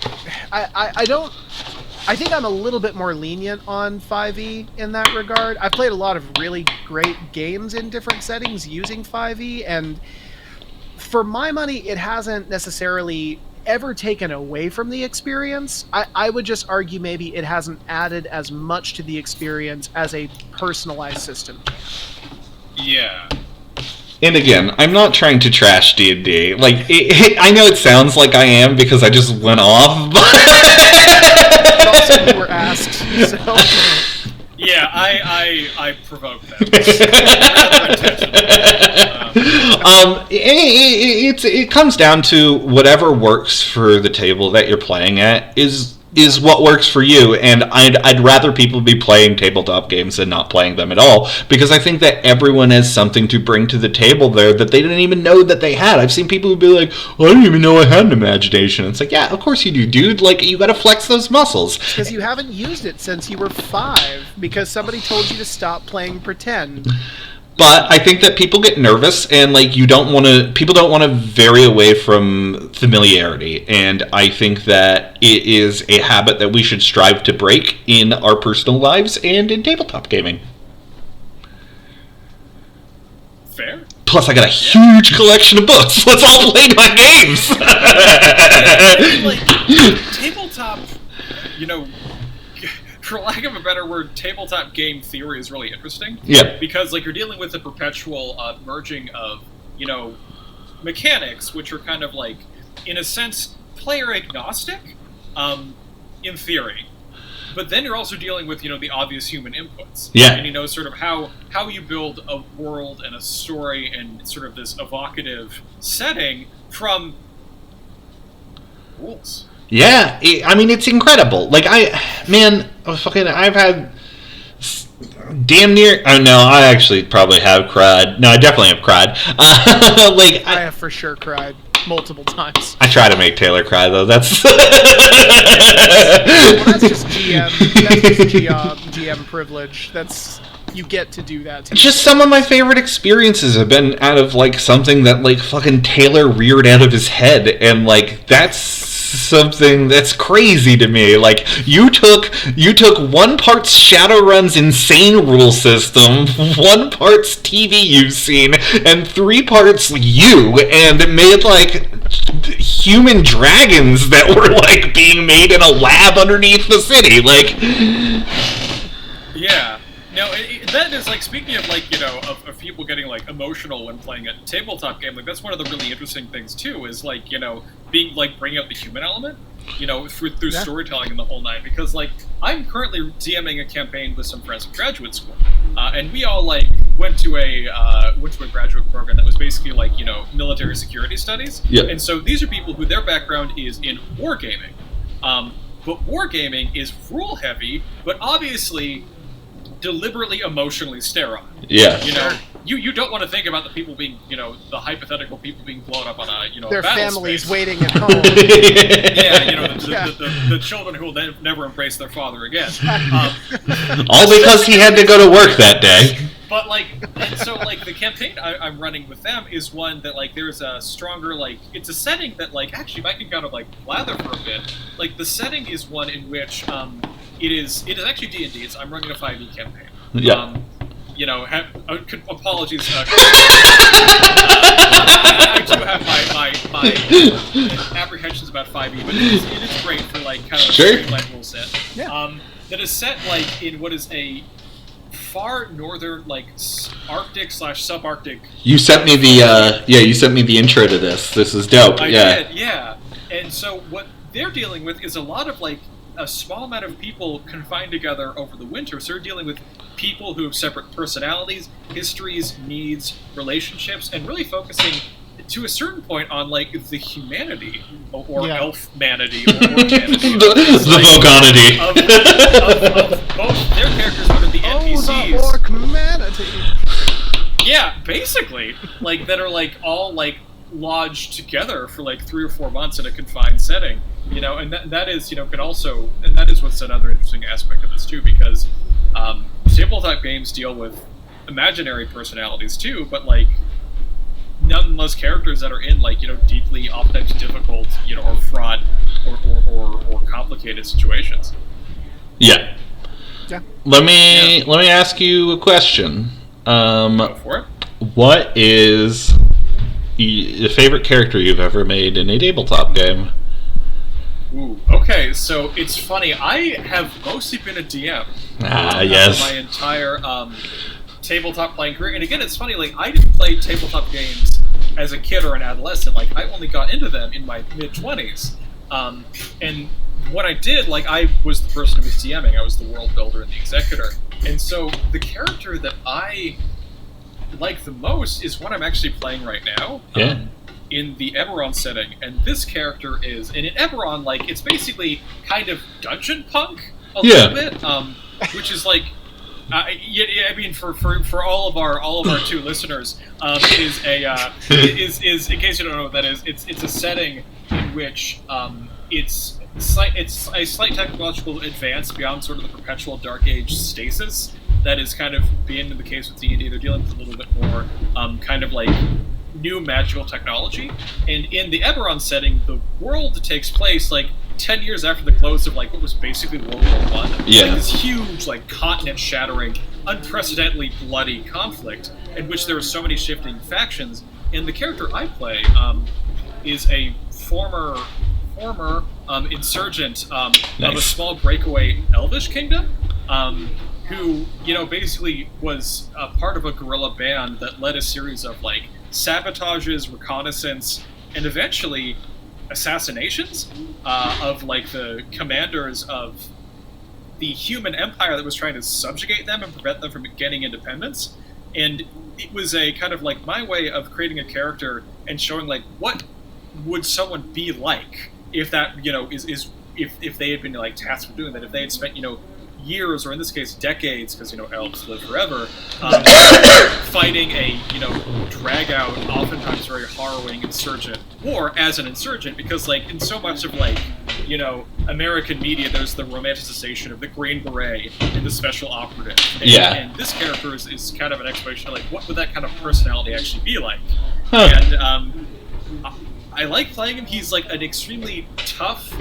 I think I'm a little bit more lenient on 5e in that regard. I've played a lot of really great games in different settings using 5e, and for my money, it hasn't necessarily ever taken away from the experience. I would just argue maybe it hasn't added as much to the experience as a personalized system. Yeah. And again, I'm not trying to trash D&D. Like, I know it sounds like I am because I just went off, but Also, you were asked, so... Yeah, I provoked them. It comes down to whatever works for the table that you're playing at is what works for you, and I'd rather people be playing tabletop games than not playing them at all, because I think that everyone has something to bring to the table there that they didn't even know that they had. I've seen people who be like, I didn't even know I had an imagination. It's like, yeah, of course you do, dude. Like, you gotta flex those muscles. Because you haven't used it since you were 5, because somebody told you to stop playing pretend. But I think that people get nervous, and like people don't want to vary away from familiarity, and I think that it is a habit that we should strive to break in our personal lives and in tabletop gaming. Fair. Plus, I got a huge collection of books. Let's all play my games. Like, tabletop, for lack of a better word, tabletop game theory is really interesting. Yeah. Because, like, you're dealing with the perpetual merging of, mechanics, which are kind of, like, in a sense, player agnostic, in theory. But then you're also dealing with, the obvious human inputs. Yeah. And, sort of how you build a world and a story and sort of this evocative setting from rules. Yeah, it's incredible. Like, I've had damn near... Oh, no, I actually probably have cried. No, I definitely have cried. I have for sure cried multiple times. I try to make Taylor cry, though. That's... Well, that's just GM privilege. You get to do that. Just some of my favorite experiences have been out of, like, something that, like, fucking Taylor reared out of his head, and, like, that's something that's crazy to me. Like, you took 1 part's Shadowrun's insane rule system, 1 part's TV you've seen, and 3 parts you, and made, like, human dragons that were, like, being made in a lab underneath the city. Like... Yeah. No, that is, like, speaking of, like, of people getting, like, emotional when playing a tabletop game, like, that's one of the really interesting things, too, is, like, being, like, bringing out the human element, through storytelling and the whole nine, because, like, I'm currently DMing a campaign with some friends in graduate school, and we all, like, went to a graduate program that was basically, like, military security studies, and so these are people who their background is in wargaming, but wargaming is rule-heavy, but obviously... deliberately emotionally sterile. Yeah. You don't want to think about the people being, the hypothetical people being blown up on a, their battle families space. waiting at home. The children who will never embrace their father again. All because he had to go to work that day. But, like, and so, like, the campaign I'm running with them is one that, like, there's a stronger, like, it's a setting that, like, actually, if I can kind of, like, blather for a bit, like, the setting is one in which, it is actually D&D. I'm running a 5e campaign. Yeah. Apologies. I do have my apprehensions about about 5e, but it is great for like kind of a streamlined rule set. Yeah. That is set like in what is a far northern, like Arctic / subarctic. You sent me the you sent me the intro to this. This is dope. I did, yeah. And so what they're dealing with is a lot of like a small amount of people confined together over the winter. So they're dealing with people who have separate personalities, histories, needs, relationships, and really focusing to a certain point on like the humanity or elf-manity or orc-manity. the vogonity of both their characters, but of the NPCs. The orc-manity. Yeah, basically, like that are like all like lodged together for like 3 or 4 months in a confined setting, you know, and that is, you know, can also, and that is what's another interesting aspect of this too, because tabletop games deal with imaginary personalities too, but like nonetheless characters that are in like, you know, deeply oftentimes difficult, you know, or fraught or complicated situations. Yeah. Let me ask you a question. Go for it. What is the favorite character you've ever made in a tabletop game? Ooh, okay, so it's funny. I have mostly been a DM. Yes. My entire tabletop playing career. And again, it's funny, like, I didn't play tabletop games as a kid or an adolescent. Like, I only got into them in my mid-20s. And what I did, like, I was the person who was DMing. I was the world builder and the executor. And so the character that I like the most is one I'm actually playing right now. Yeah. In the Eberron setting, and this character is, and in Eberron, like, it's basically kind of dungeon punk a little bit, which is like, I mean, for all of our 2 listeners, is in case you don't know what that is, it's a setting in which it's a slight technological advance beyond sort of the perpetual Dark Age stasis that is kind of being the case with D&D. They're dealing with a little bit more kind of like new magical technology, and in the Eberron setting, the world takes place like 10 years after the close of like what was basically World War I. Yeah. Like this huge, like continent-shattering, unprecedentedly bloody conflict in which there are so many shifting factions. And the character I play is a former insurgent of a small breakaway Elvish kingdom. Who, you know, basically was a part of a guerrilla band that led a series of like sabotages, reconnaissance, and eventually assassinations of like the commanders of the human empire that was trying to subjugate them and prevent them from gaining independence. And it was a kind of like my way of creating a character and showing like what would someone be like if that, you know, if they had been like tasked with doing that, if they had spent, you know, years, or in this case decades, because, you know, elves live forever, fighting a, you know, drag out, oftentimes very harrowing insurgent war as an insurgent, because like in so much of like, you know, American media, there's the romanticization of the Green Beret and the special operative. And this character is kind of an exploration of like what would that kind of personality actually be like. And I like playing him. He's like an extremely tough,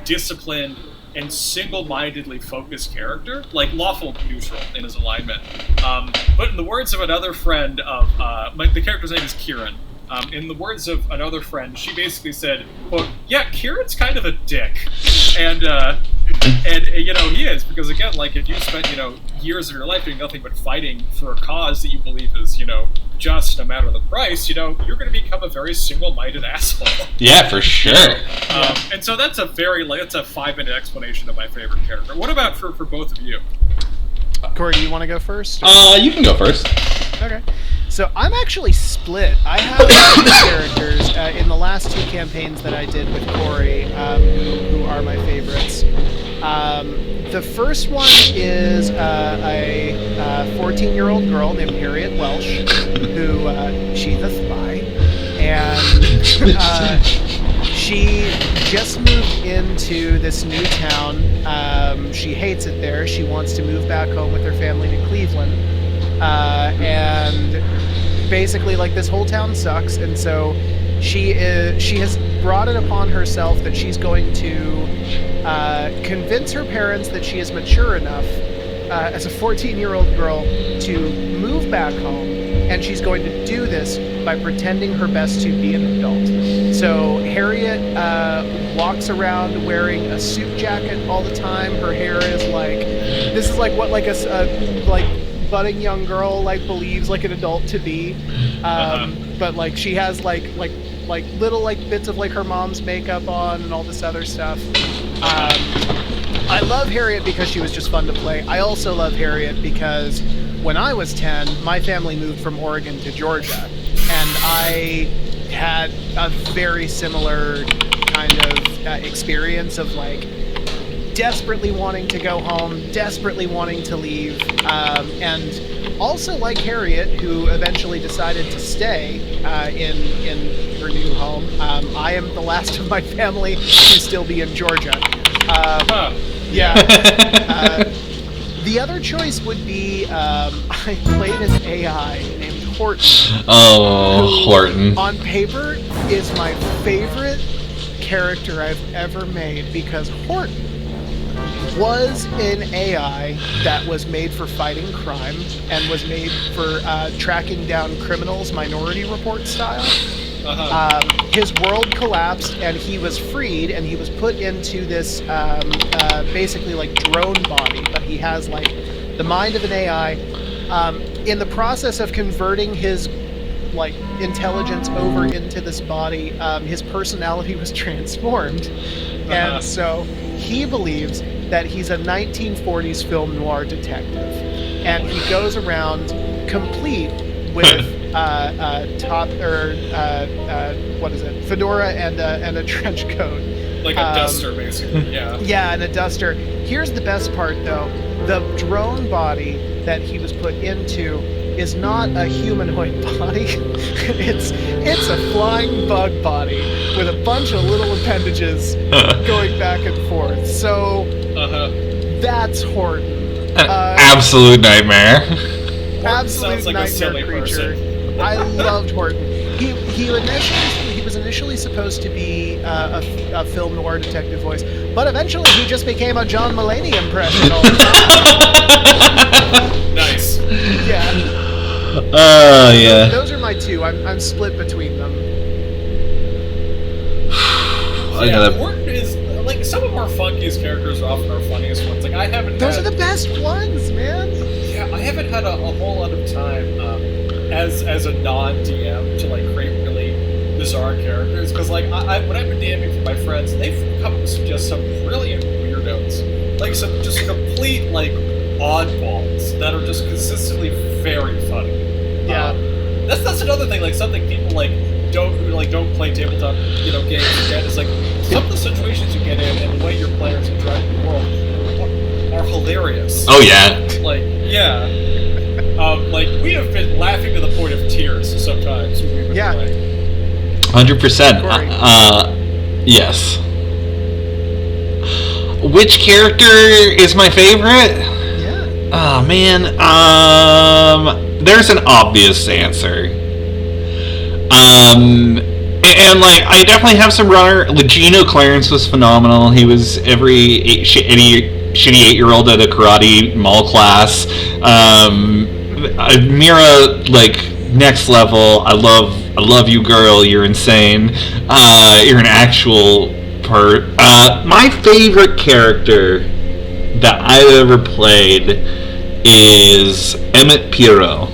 disciplined, and single-mindedly focused character, like lawful neutral in his alignment. But in the words of another friend of the character's name is Kieran. In the words of another friend, she basically said, "Quote, yeah, Kieran's kind of a dick," and you know he is, because again, like if you spent, you know, years of your life doing nothing but fighting for a cause that you believe is, you know, just no matter the price, you know, you're going to become a very single-minded asshole. Yeah, for sure. And so that's a very that's a 5-minute explanation of my favorite character. What about for both of you? Corey, do you want to go first? You can go first. Okay. So I'm actually split. I have two characters in the last 2 campaigns that I did with Corey, who are my favorites. The first one is a 14-year-old girl named Harriet Welsh, who she the spy, and she just moved into this new town. She hates it there. She wants to move back home with her family to Cleveland, and basically, like, this whole town sucks, and so she has brought it upon herself that she's going to convince her parents that she is mature enough as a 14-year-old girl to move back home and she's going to do this by pretending her best to be an adult. So Harriet walks around wearing a suit jacket all the time. Her hair is like, this is like what like a like budding young girl like believes like an adult to be, but like she has like little like bits of like her mom's makeup on and all this other stuff. I love Harriet because she was just fun to play. I also love Harriet because when I was 10, my family moved from Oregon to Georgia, and I had a very similar kind of experience of like desperately wanting to go home, desperately wanting to leave, and also like Harriet, who eventually decided to stay in her new home. I am the last of my family to still be in Georgia. Yeah. The other choice would be I played an AI named Horton. Oh, Horton. On paper is my favorite character I've ever made because Horton was an AI that was made for fighting crime and was made for tracking down criminals, Minority Report style. His world collapsed and he was freed and he was put into this basically like drone body, but he has like the mind of an AI. In the process of converting his like intelligence over into this body, his personality was transformed, and so he believes that he's a 1940s film noir detective, and he goes around complete with fedora and a trench coat, like a duster, basically. Yeah, and a duster. Here's the best part, though: the drone body that he was put into is not a humanoid body. it's a flying bug body with a bunch of little appendages going back and forth. So that's Horton. Absolute nightmare. Absolute like nightmare creature. I loved Horton. He was initially supposed to be a film noir detective voice, but eventually he just became a John Mulaney impression all the time. Nice. Yeah. Yeah. Those are my two. I'm split between them. Horton is like some of our funkiest characters are often our funniest ones. Like I haven't. Those are the best ones, man. Yeah, I haven't had a whole lot of time as a non-DM to like create really bizarre characters because like when I've been DMing for my friends, they've come to suggest some brilliant weirdos, like some just complete like oddballs that are just consistently very funny. Yeah, that's another thing. Like something people don't play tabletop games get is like some of the situations you get in and the way your players interact with the world are hilarious. Oh yeah. Like like we have been laughing to the point of tears sometimes when we've been playing. 100%. Yes. Which character is my favorite? Yeah. Oh man. There's an obvious answer. And like I definitely have some runner. Gino Clarence was phenomenal. He was every shitty 8-year-old at a karate mall class. Mira, like next level. I love you, girl. You're insane. You're an actual part. My favorite character that I've ever played is Emmett Pierrot.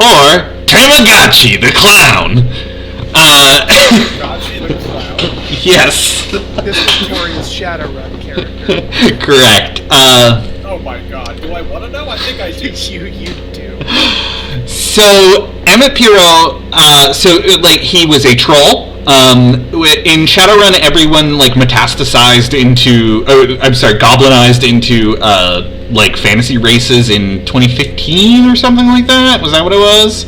Or Tamagotchi the Clown. Tamagotchi the Clown. Yes. This Victoria's Shadowrun character. Correct. Oh my god, do I want to know? I think I do. You do. So Emmett Pierrot, he was a troll. In Shadowrun, everyone metastasized into, goblinized into fantasy races in 2015 or something like that. Was that what it was?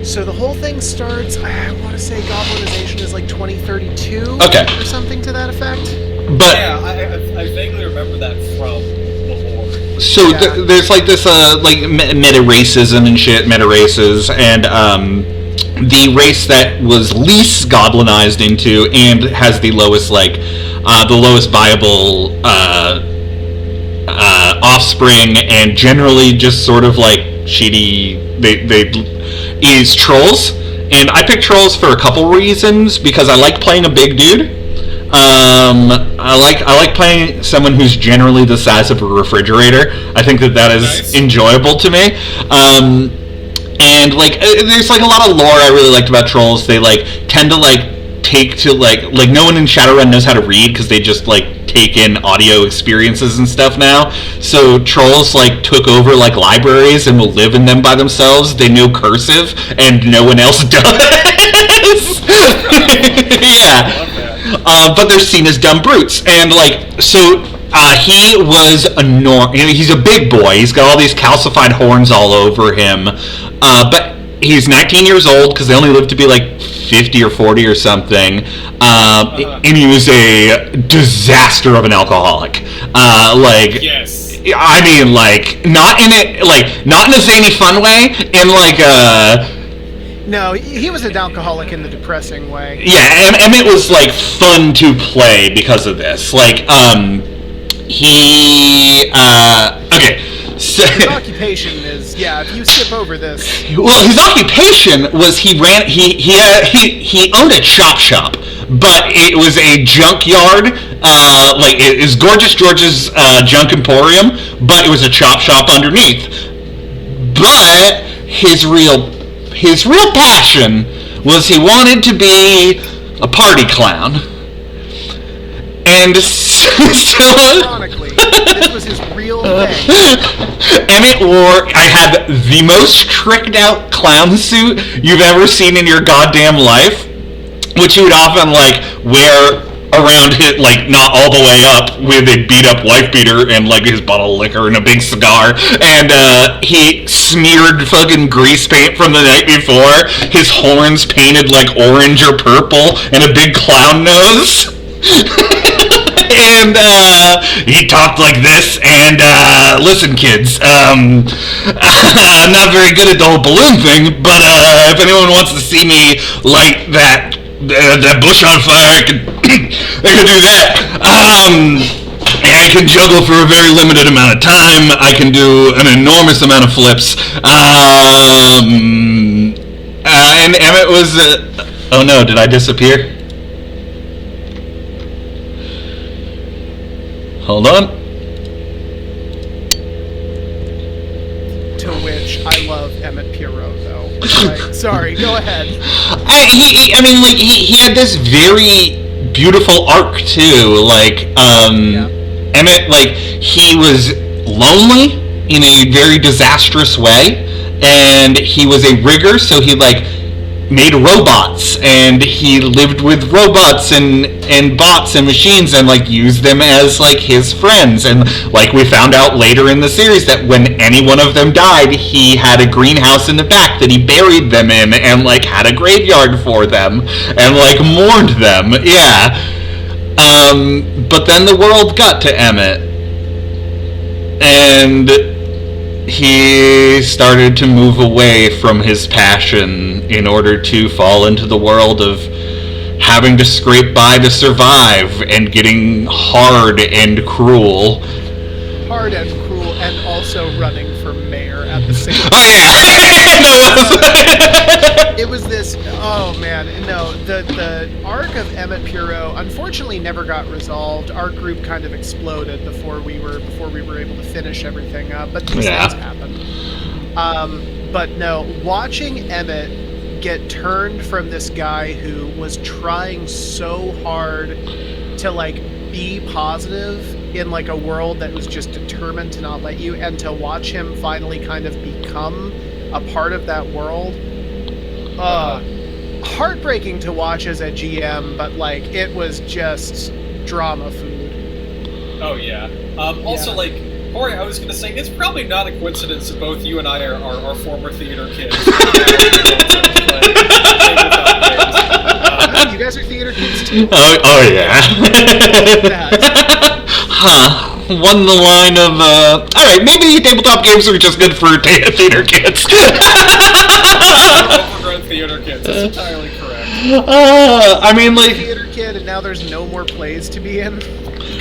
So the whole thing starts, I want to say goblinization is 2032 okay, or something to that effect. But yeah, I vaguely remember that from the lore. So yeah. There's this meta racism and shit, meta races, and the race that was least goblinized into and has the lowest viable offspring, and generally just sort of like shitty. They is trolls, and I picked trolls for a couple reasons because I like playing a big dude. I like playing someone who's generally the size of a refrigerator. I think that is nice. enjoyable to me. And like, there's like a lot of lore I really liked about trolls. They like tend to like take to like no one in Shadowrun knows how to read because they just like take in audio experiences and stuff now. So trolls like took over like libraries and will live in them by themselves. They know cursive and no one else does. Yeah. But they're seen as dumb brutes, and like so. He was he's a big boy. He's got all these calcified horns all over him. But he's 19 years old because they only live to be like 50 or 40 or something. And he was a disaster of an alcoholic. Yes. I mean, like not in a zany fun way. In like No, he was an alcoholic in the depressing way. Yeah, Emmett was like fun to play because of this. Like okay. So, his occupation is if you skip over this. Well, his occupation was he owned a chop shop, but it was a junkyard. Like it is Gorgeous George's Junk Emporium, but it was a chop shop underneath. But his real passion was he wanted to be a party clown. And so, ironically, this was his real thing. Emmett I had the most tricked out clown suit you've ever seen in your goddamn life, which he would often like wear around it, like not all the way up, with a beat up wife beater and like his bottle of liquor and a big cigar, and he smeared fucking grease paint from the night before, his horns painted like orange or purple, and a big clown nose. And he talked like this, and listen kids, I'm not very good at the whole balloon thing, but if anyone wants to see me light that bush on fire, they can do that. I can juggle for a very limited amount of time. I can do an enormous amount of flips. And Emmett was oh no, did I disappear? Hold on. To which I love Emmett Pierrot, though. Like, sorry, go ahead. He had this very beautiful arc too. Like, Emmett, like he was lonely in a very disastrous way, and he was a rigger, so he like made robots, and he lived with robots and bots and machines, and like used them as like his friends. And like we found out later in the series that when any one of them died, he had a greenhouse in the back that he buried them in, and like had a graveyard for them, and like mourned them. Yeah. But then the world got to Emmett, and he started to move away from his passion in order to fall into the world of having to scrape by to survive, and getting hard and cruel. Hard and cruel, and also running for mayor at the same time. Oh yeah! It was this, oh man, no, the arc of Emmett Pierrot unfortunately never got resolved. Our group kind of exploded before we were able to finish everything up, but these things happen. But no, watching Emmett get turned from this guy who was trying so hard to like be positive in like a world that was just determined to not let you, and to watch him finally kind of become a part of that world. Heartbreaking to watch as a GM, but like it was just drama food. Oh yeah. Also, like Corey, I was going to say it's probably not a coincidence that both you and I are former theater kids. You guys are theater kids too. Oh yeah. Huh. Won the line of alright, maybe tabletop games are just good for theater kids. Overgrown theater kids, that's entirely correct. I mean, like theater kid, and now there's no more plays to be in.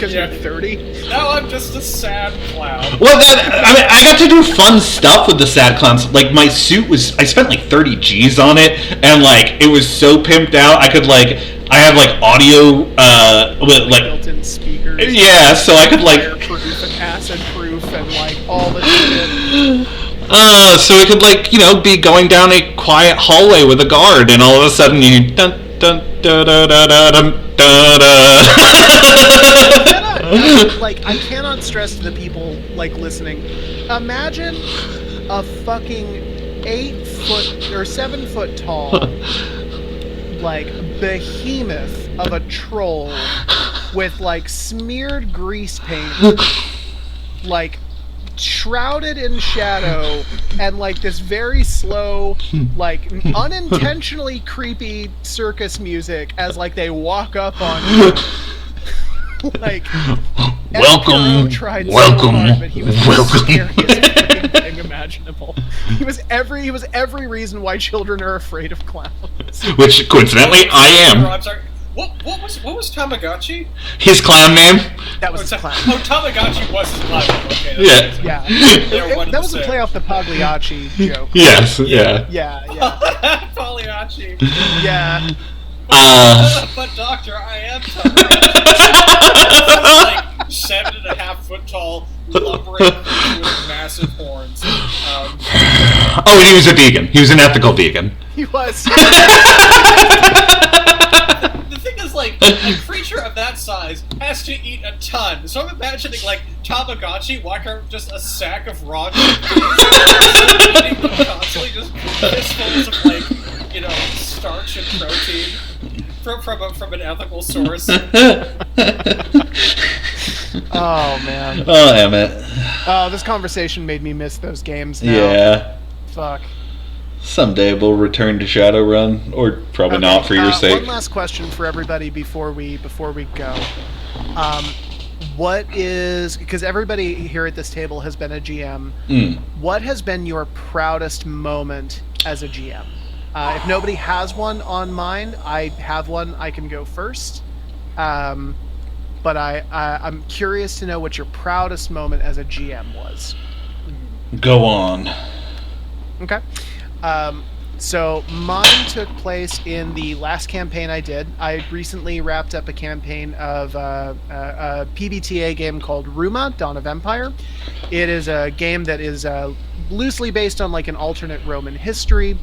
because you're 30. Now I'm just a sad clown. Well, I got to do fun stuff with the sad clowns. Like, my suit was, I spent like 30 G's on it, and like, it was so pimped out. I could like, I have like audio, with like built-in speakers. Yeah, so I could like fireproof and acid-proof and like all the shit. So it could like, be going down a quiet hallway with a guard, and all of a sudden you dun dun da da da da dun da da. Like, I cannot stress to the people like listening. Imagine a fucking 8 foot or 7 foot tall, like behemoth of a troll with like smeared grease paint, like shrouded in shadow, and like this very slow, like unintentionally creepy circus music as like they walk up on you. Like, welcome, tried welcome, so hard, but he was welcome. the scariest fucking thing imaginable. He was every reason why children are afraid of clowns. Which coincidentally I am. I'm sorry. What was Tamagotchi? His clown name? That was his clown. Oh, Tamagotchi was his clown name. Okay. Yeah. That was a play off the Pagliacci joke. Yes. Yeah. Yeah. Pagliacci. Yeah. But Doctor, I am like 7.5 foot tall, lumbering creature with massive horns. Oh, and he was a vegan. He was an ethical vegan. He was. The thing is, like, a creature of that size has to eat a ton. So I'm imagining, like, Tamagotchi walking around with just a sack of raw chickpeas, eating them constantly, just fistfuls of, like, starch and protein from an ethical source. Oh, man. Oh, Emmett. Oh, this conversation made me miss those games now. Yeah. Fuck. Someday we'll return to Shadowrun, or probably not for your sake. One last question for everybody before we go. What is, because everybody here at this table has been a GM, what has been your proudest moment as a GM? If nobody has one on mind, I have one. I can go first. But I'm curious to know what your proudest moment as a GM was. Go on. Okay. So mine took place in the last campaign I did. I recently wrapped up a campaign of a PBTA game called Ruma, Dawn of Empire. It is a game that is loosely based on like an alternate Roman history.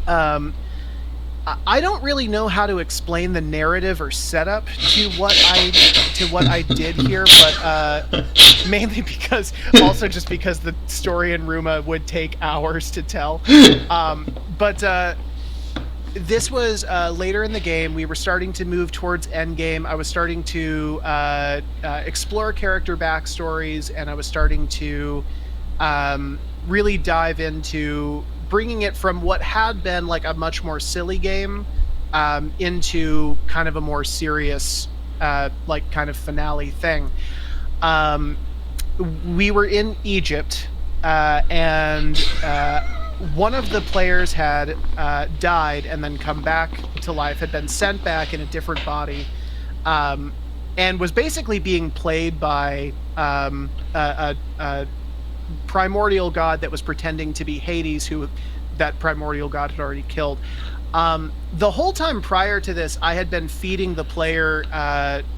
I don't really know how to explain the narrative or setup to what I did here, but mainly because the story in Ruma would take hours to tell. But this was later in the game. We were starting to move towards endgame. I was starting to explore character backstories, and I was starting to really dive into bringing it from what had been like a much more silly game into kind of a more serious like kind of finale thing. We were in Egypt, and one of the players had died and then come back to life, had been sent back in a different body, and was basically being played by a primordial god that was pretending to be Hades, who that primordial god had already killed. The whole time prior to this, I had been feeding the player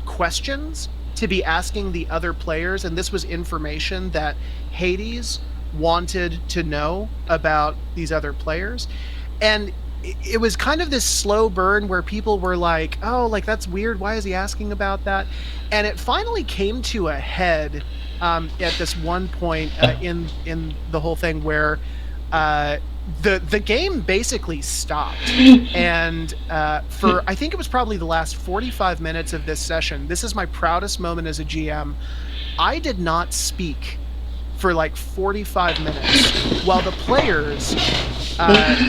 questions to be asking the other players, and this was information that Hades wanted to know about these other players. And it was kind of this slow burn where people were like, oh, like, that's weird, why is he asking about that? And it finally came to a head at this one point in the whole thing where the game basically stopped. And for, I think it was probably the last 45 minutes of this session, this is my proudest moment as a GM, I did not speak for like 45 minutes while the players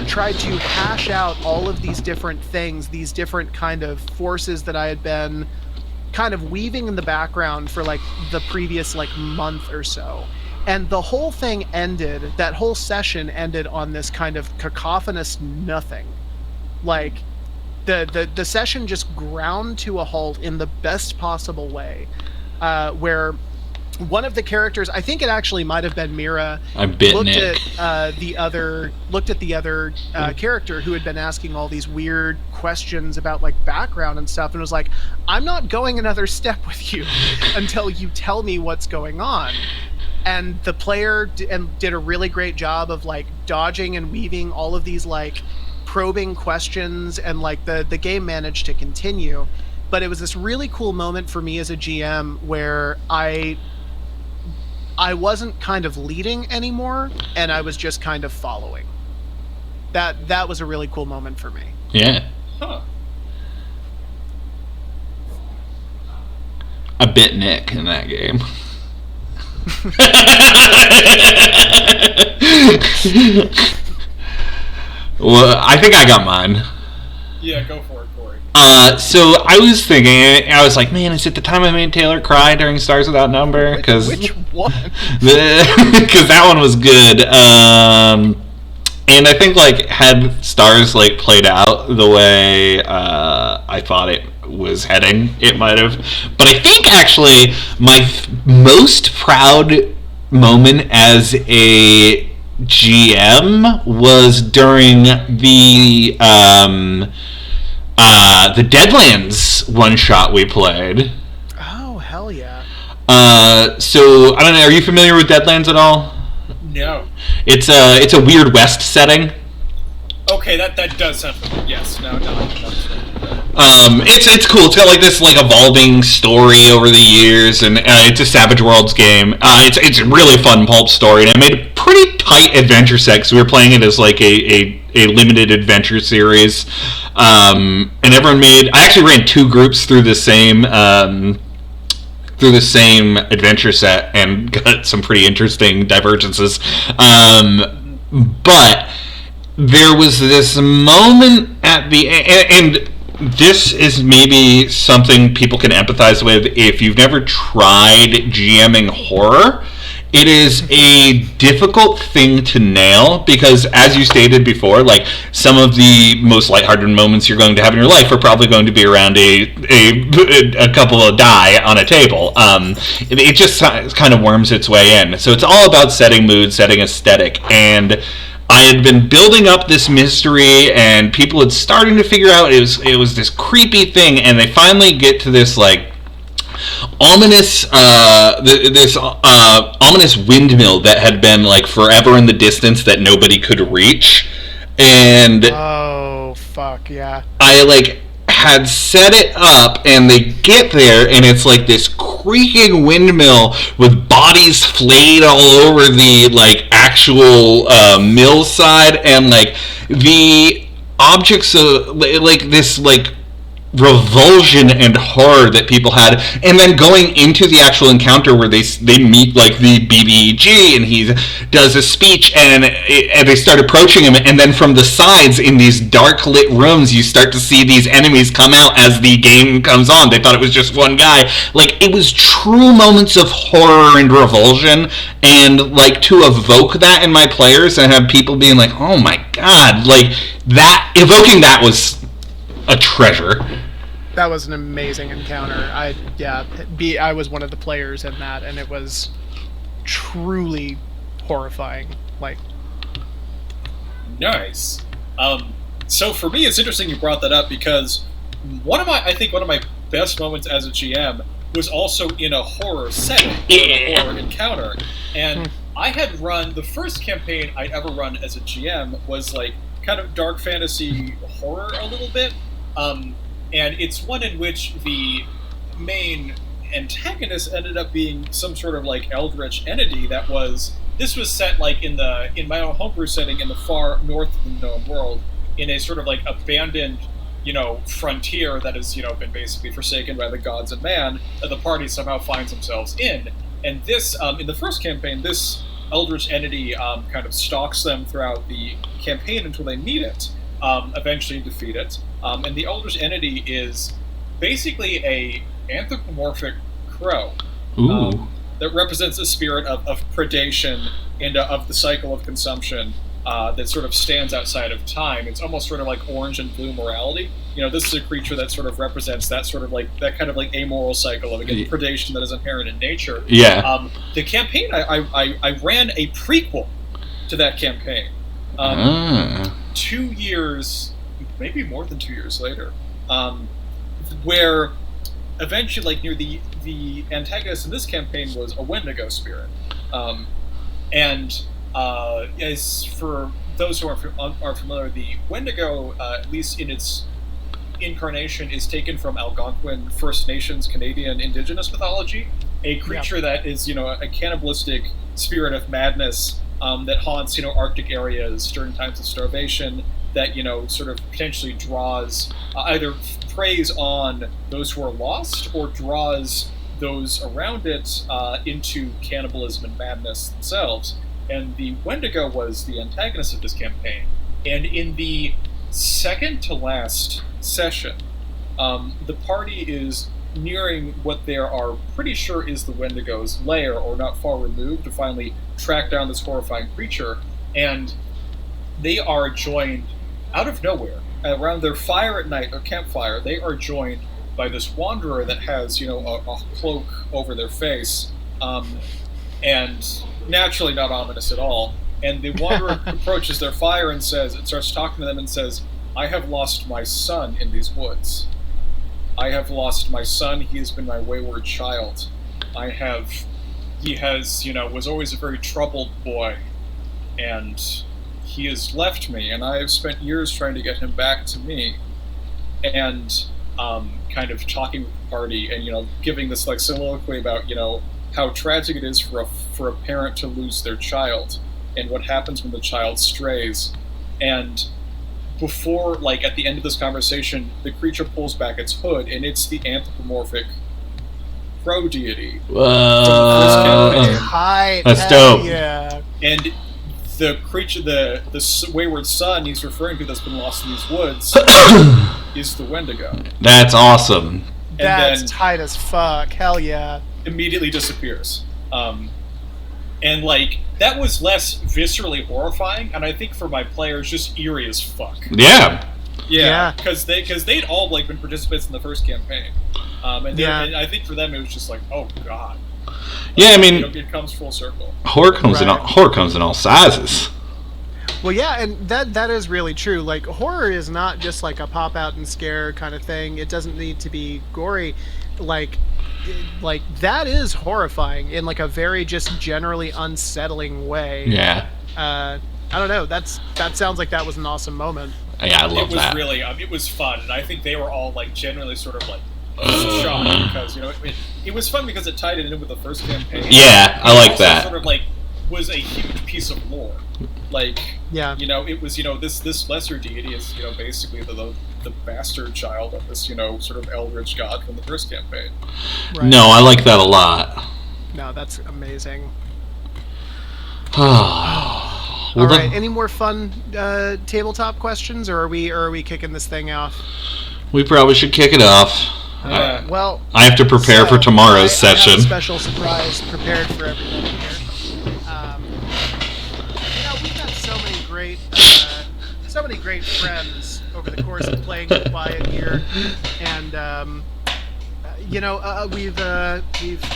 tried to hash out all of these different things, these different kind of forces that I had been kind of weaving in the background for like the previous like month or so. And the whole thing ended, that whole session ended on this kind of cacophonous nothing. Like the session just ground to a halt in the best possible way. where one of the characters, I think it actually might have been Mira, looked at the other character who had been asking all these weird questions about like background and stuff, and was like, "I'm not going another step with you until you tell me what's going on." And the player did a really great job of like dodging and weaving all of these like probing questions, and like the game managed to continue. But it was this really cool moment for me as a GM where I wasn't kind of leading anymore, and I was just kind of following. That was a really cool moment for me. Yeah. Huh. I bit Nick in that game. Well, I think I got mine. Yeah, go for it, Corey. So I was thinking, I was like, man, is it the time I made Taylor cry during Stars Without Number? Which one? Because that one was good. And I think, like, had Stars, like, played out the way I thought it was heading, it might have. But I think, actually, my most proud moment as a GM was during the Deadlands one-shot we played. Oh, hell yeah. So, I don't know, are you familiar with Deadlands at all? No. It's a Weird West setting. Okay, that does sound familiar. Yes, no. It's cool. It's got like this like evolving story over the years, and it's a Savage Worlds game. It's a really fun pulp story, and I made a pretty tight adventure set because we were playing it as like a limited adventure series. And everyone made. I actually ran two groups through the same adventure set and got some pretty interesting divergences. But there was this moment at the and this is maybe something people can empathize with if you've never tried GMing horror. It is a difficult thing to nail because, as you stated before, like some of the most lighthearted moments you're going to have in your life are probably going to be around a couple of die on a table. It just kind of worms its way in. So it's all about setting mood, setting aesthetic, and I had been building up this mystery, and people had starting to figure out it was this creepy thing, and they finally get to this like ominous ominous windmill that had been like forever in the distance that nobody could reach, and oh fuck yeah, I like had set it up, and they get there, and it's like this creaking windmill with bodies flayed all over the like actual mill side, and like the objects of like this like revulsion and horror that people had, and then going into the actual encounter where they meet like the BBG, and he does a speech, and they start approaching him, and then from the sides in these dark lit rooms you start to see these enemies come out as the game comes on. They thought it was just one guy. Like, it was true moments of horror and revulsion, and like to evoke that in my players and have people being like, oh my god, like that, evoking that was a treasure. That was an amazing encounter. I was one of the players in that, and it was truly horrifying. Like, nice. So for me, it's interesting you brought that up because one of my best moments as a GM was also in a horror setting, a horror encounter, and I had run the first campaign I'd ever run as a GM was like kind of dark fantasy horror a little bit. And it's one in which the main antagonist ended up being some sort of like eldritch entity this was set like in my own homebrew setting in the far north of the known world, in a sort of like abandoned, frontier that has, been basically forsaken by the gods and man, that the party somehow finds themselves in. And this, in the first campaign, this eldritch entity kind of stalks them throughout the campaign until they meet it, eventually defeat it. And the eldritch entity is basically a anthropomorphic crow that represents a spirit of predation and of the cycle of consumption. that sort of stands outside of time. It's almost sort of like orange and blue morality. This is a creature that sort of represents that sort of like that kind of like amoral cycle of again predation that is inherent in nature. Yeah. The campaign I ran a prequel to that campaign. 2 years, maybe more than 2 years later, where eventually, like near the antagonist in this campaign was a Wendigo spirit, and as for those who are familiar, the Wendigo, at least in its incarnation, is taken from Algonquin First Nations Canadian Indigenous mythology, a creature that is a cannibalistic spirit of madness that haunts Arctic areas during times of starvation, that sort of potentially draws either preys on those who are lost or draws those around it into cannibalism and madness themselves. And the Wendigo was the antagonist of this campaign. And in the second to last session, the party is nearing what they are pretty sure is the Wendigo's lair, or not far removed, to finally track down this horrifying creature. And they are joined out of nowhere around their fire at night, or campfire. They are joined by this wanderer that has a cloak over their face, and naturally not ominous at all. And the wanderer approaches their fire and starts talking to them and says, "I have lost my son in these woods. I have lost my son. He has been my wayward child. He was always a very troubled boy, and he has left me, and I have spent years trying to get him back to me." And kind of talking with the party and giving this like soliloquy about how tragic it is for a parent to lose their child, and what happens when the child strays. And before, like at the end of this conversation, the creature pulls back its hood, and it's the anthropomorphic crow deity from the first campaign. Hi, that's dope. Yeah. And the creature, the wayward son he's referring to that's been lost in these woods is the Wendigo. That's awesome. And That's then tight as fuck. Hell yeah. immediately disappears. And like that was less viscerally horrifying, and I think for my players just eerie as fuck. Yeah. Yeah, because they'd all like been participants in the first campaign, and I think for them it was just like, oh god. Yeah, I mean, it comes full circle. Horror comes in all sizes. Well, yeah, and that is really true. Like, horror is not just like a pop out and scare kind of thing. It doesn't need to be gory. Like that is horrifying in like a very just generally unsettling way. Yeah. I don't know. That sounds like that was an awesome moment. Yeah, I love that. It was really, it was fun, and I think they were all like genuinely sort of like shocked because it was fun because it tied it in with the first campaign. Yeah, I like that. Sort of like was a huge piece of lore. Like, it was this lesser deity is basically the bastard child of this sort of eldritch god from the first campaign. Right. No, I like that a lot. No, that's amazing. All right. Any more fun tabletop questions, or are we kicking this thing off? We probably should kick it off. Well, I have to prepare for tomorrow's session. I have a special surprise prepared for everybody here. We've got so many great friends over the course of playing Quiet here, and we've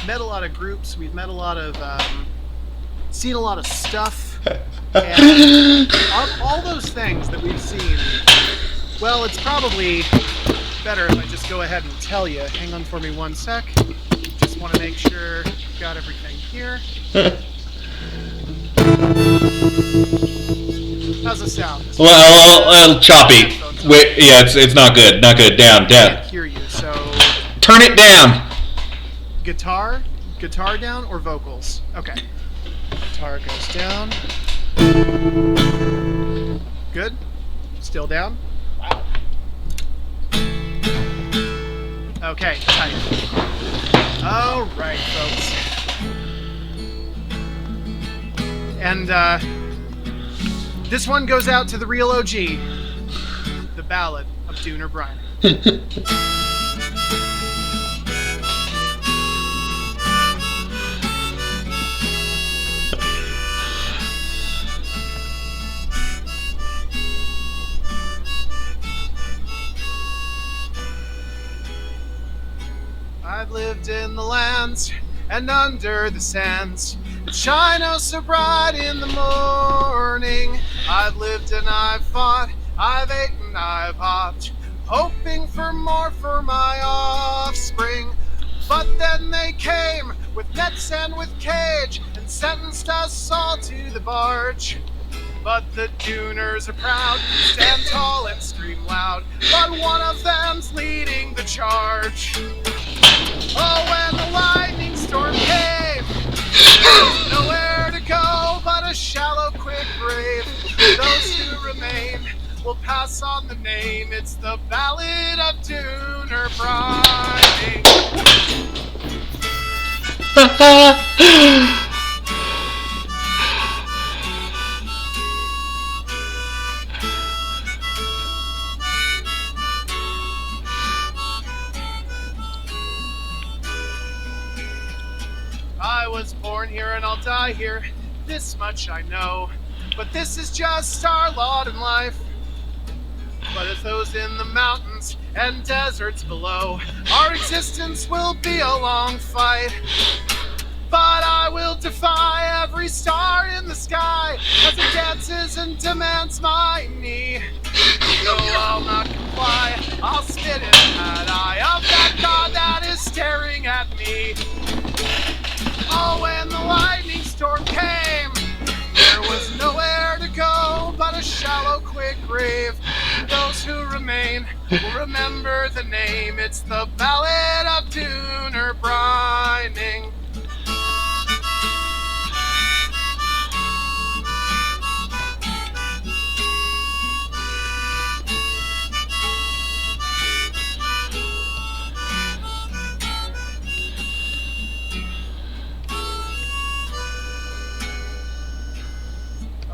met a lot of groups, we've met a lot of seen a lot of stuff, and all those things that we've seen. Well, it's probably better if I just go ahead and tell you. Hang on for me one sec. Just want to make sure I've got everything here. How's it sound? Well, choppy. Wait, yeah, it's not good. Not good. Down. I can't hear you. So turn it down. Guitar down, or vocals? Okay. Guitar goes down. Good. Still down. Wow. Okay, tight. All right, folks. And this one goes out to the real OG, the Ballad of Dunner Brining. I've lived in the lands and under the sands that shine oh so bright in the morning. I've lived and I've fought, I've ate and I've hopped, hoping for more for my offspring. But then they came with nets and with cage and sentenced us all to the barge. But the Duners are proud, stand tall and scream loud, but one of them's leading the charge. Oh, when the lightning storm came, there was nowhere to go but a shallow, quick grave. Those who remain will pass on the name. It's the Ballad of Dunner Brining. I was born here and I'll die here, this much I know. But this is just our lot in life. But as those in the mountains and deserts below, our existence will be a long fight. But I will defy every star in the sky as it dances and demands my knee. No, I'll not comply, I'll spit in that eye of that god that is staring at me. Oh, when the lightning storm came, there was nowhere to go but a shallow, quick grave. Those who remain will remember the name. It's the Ballad of Dunner Brining.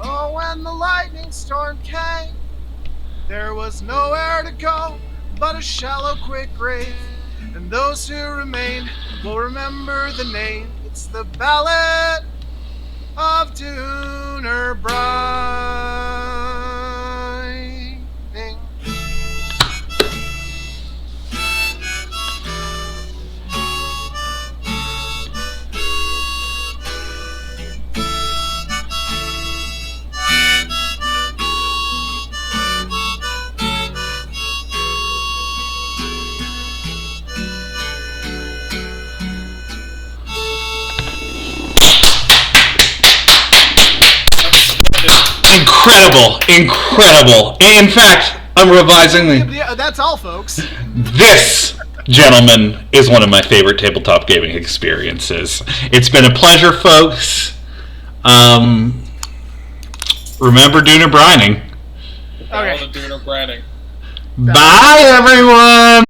Oh, when the lightning storm came, there was nowhere to go but a shallow, quick grave. And those who remain will remember the name. It's the Ballad of Dunner Brining. Incredible. In fact, I'm revising the... Yeah, that's all, folks. This, gentlemen, is one of my favorite tabletop gaming experiences. It's been a pleasure, folks. Remember Dunner Brining. Ballad of Dunner Brining. Bye, everyone!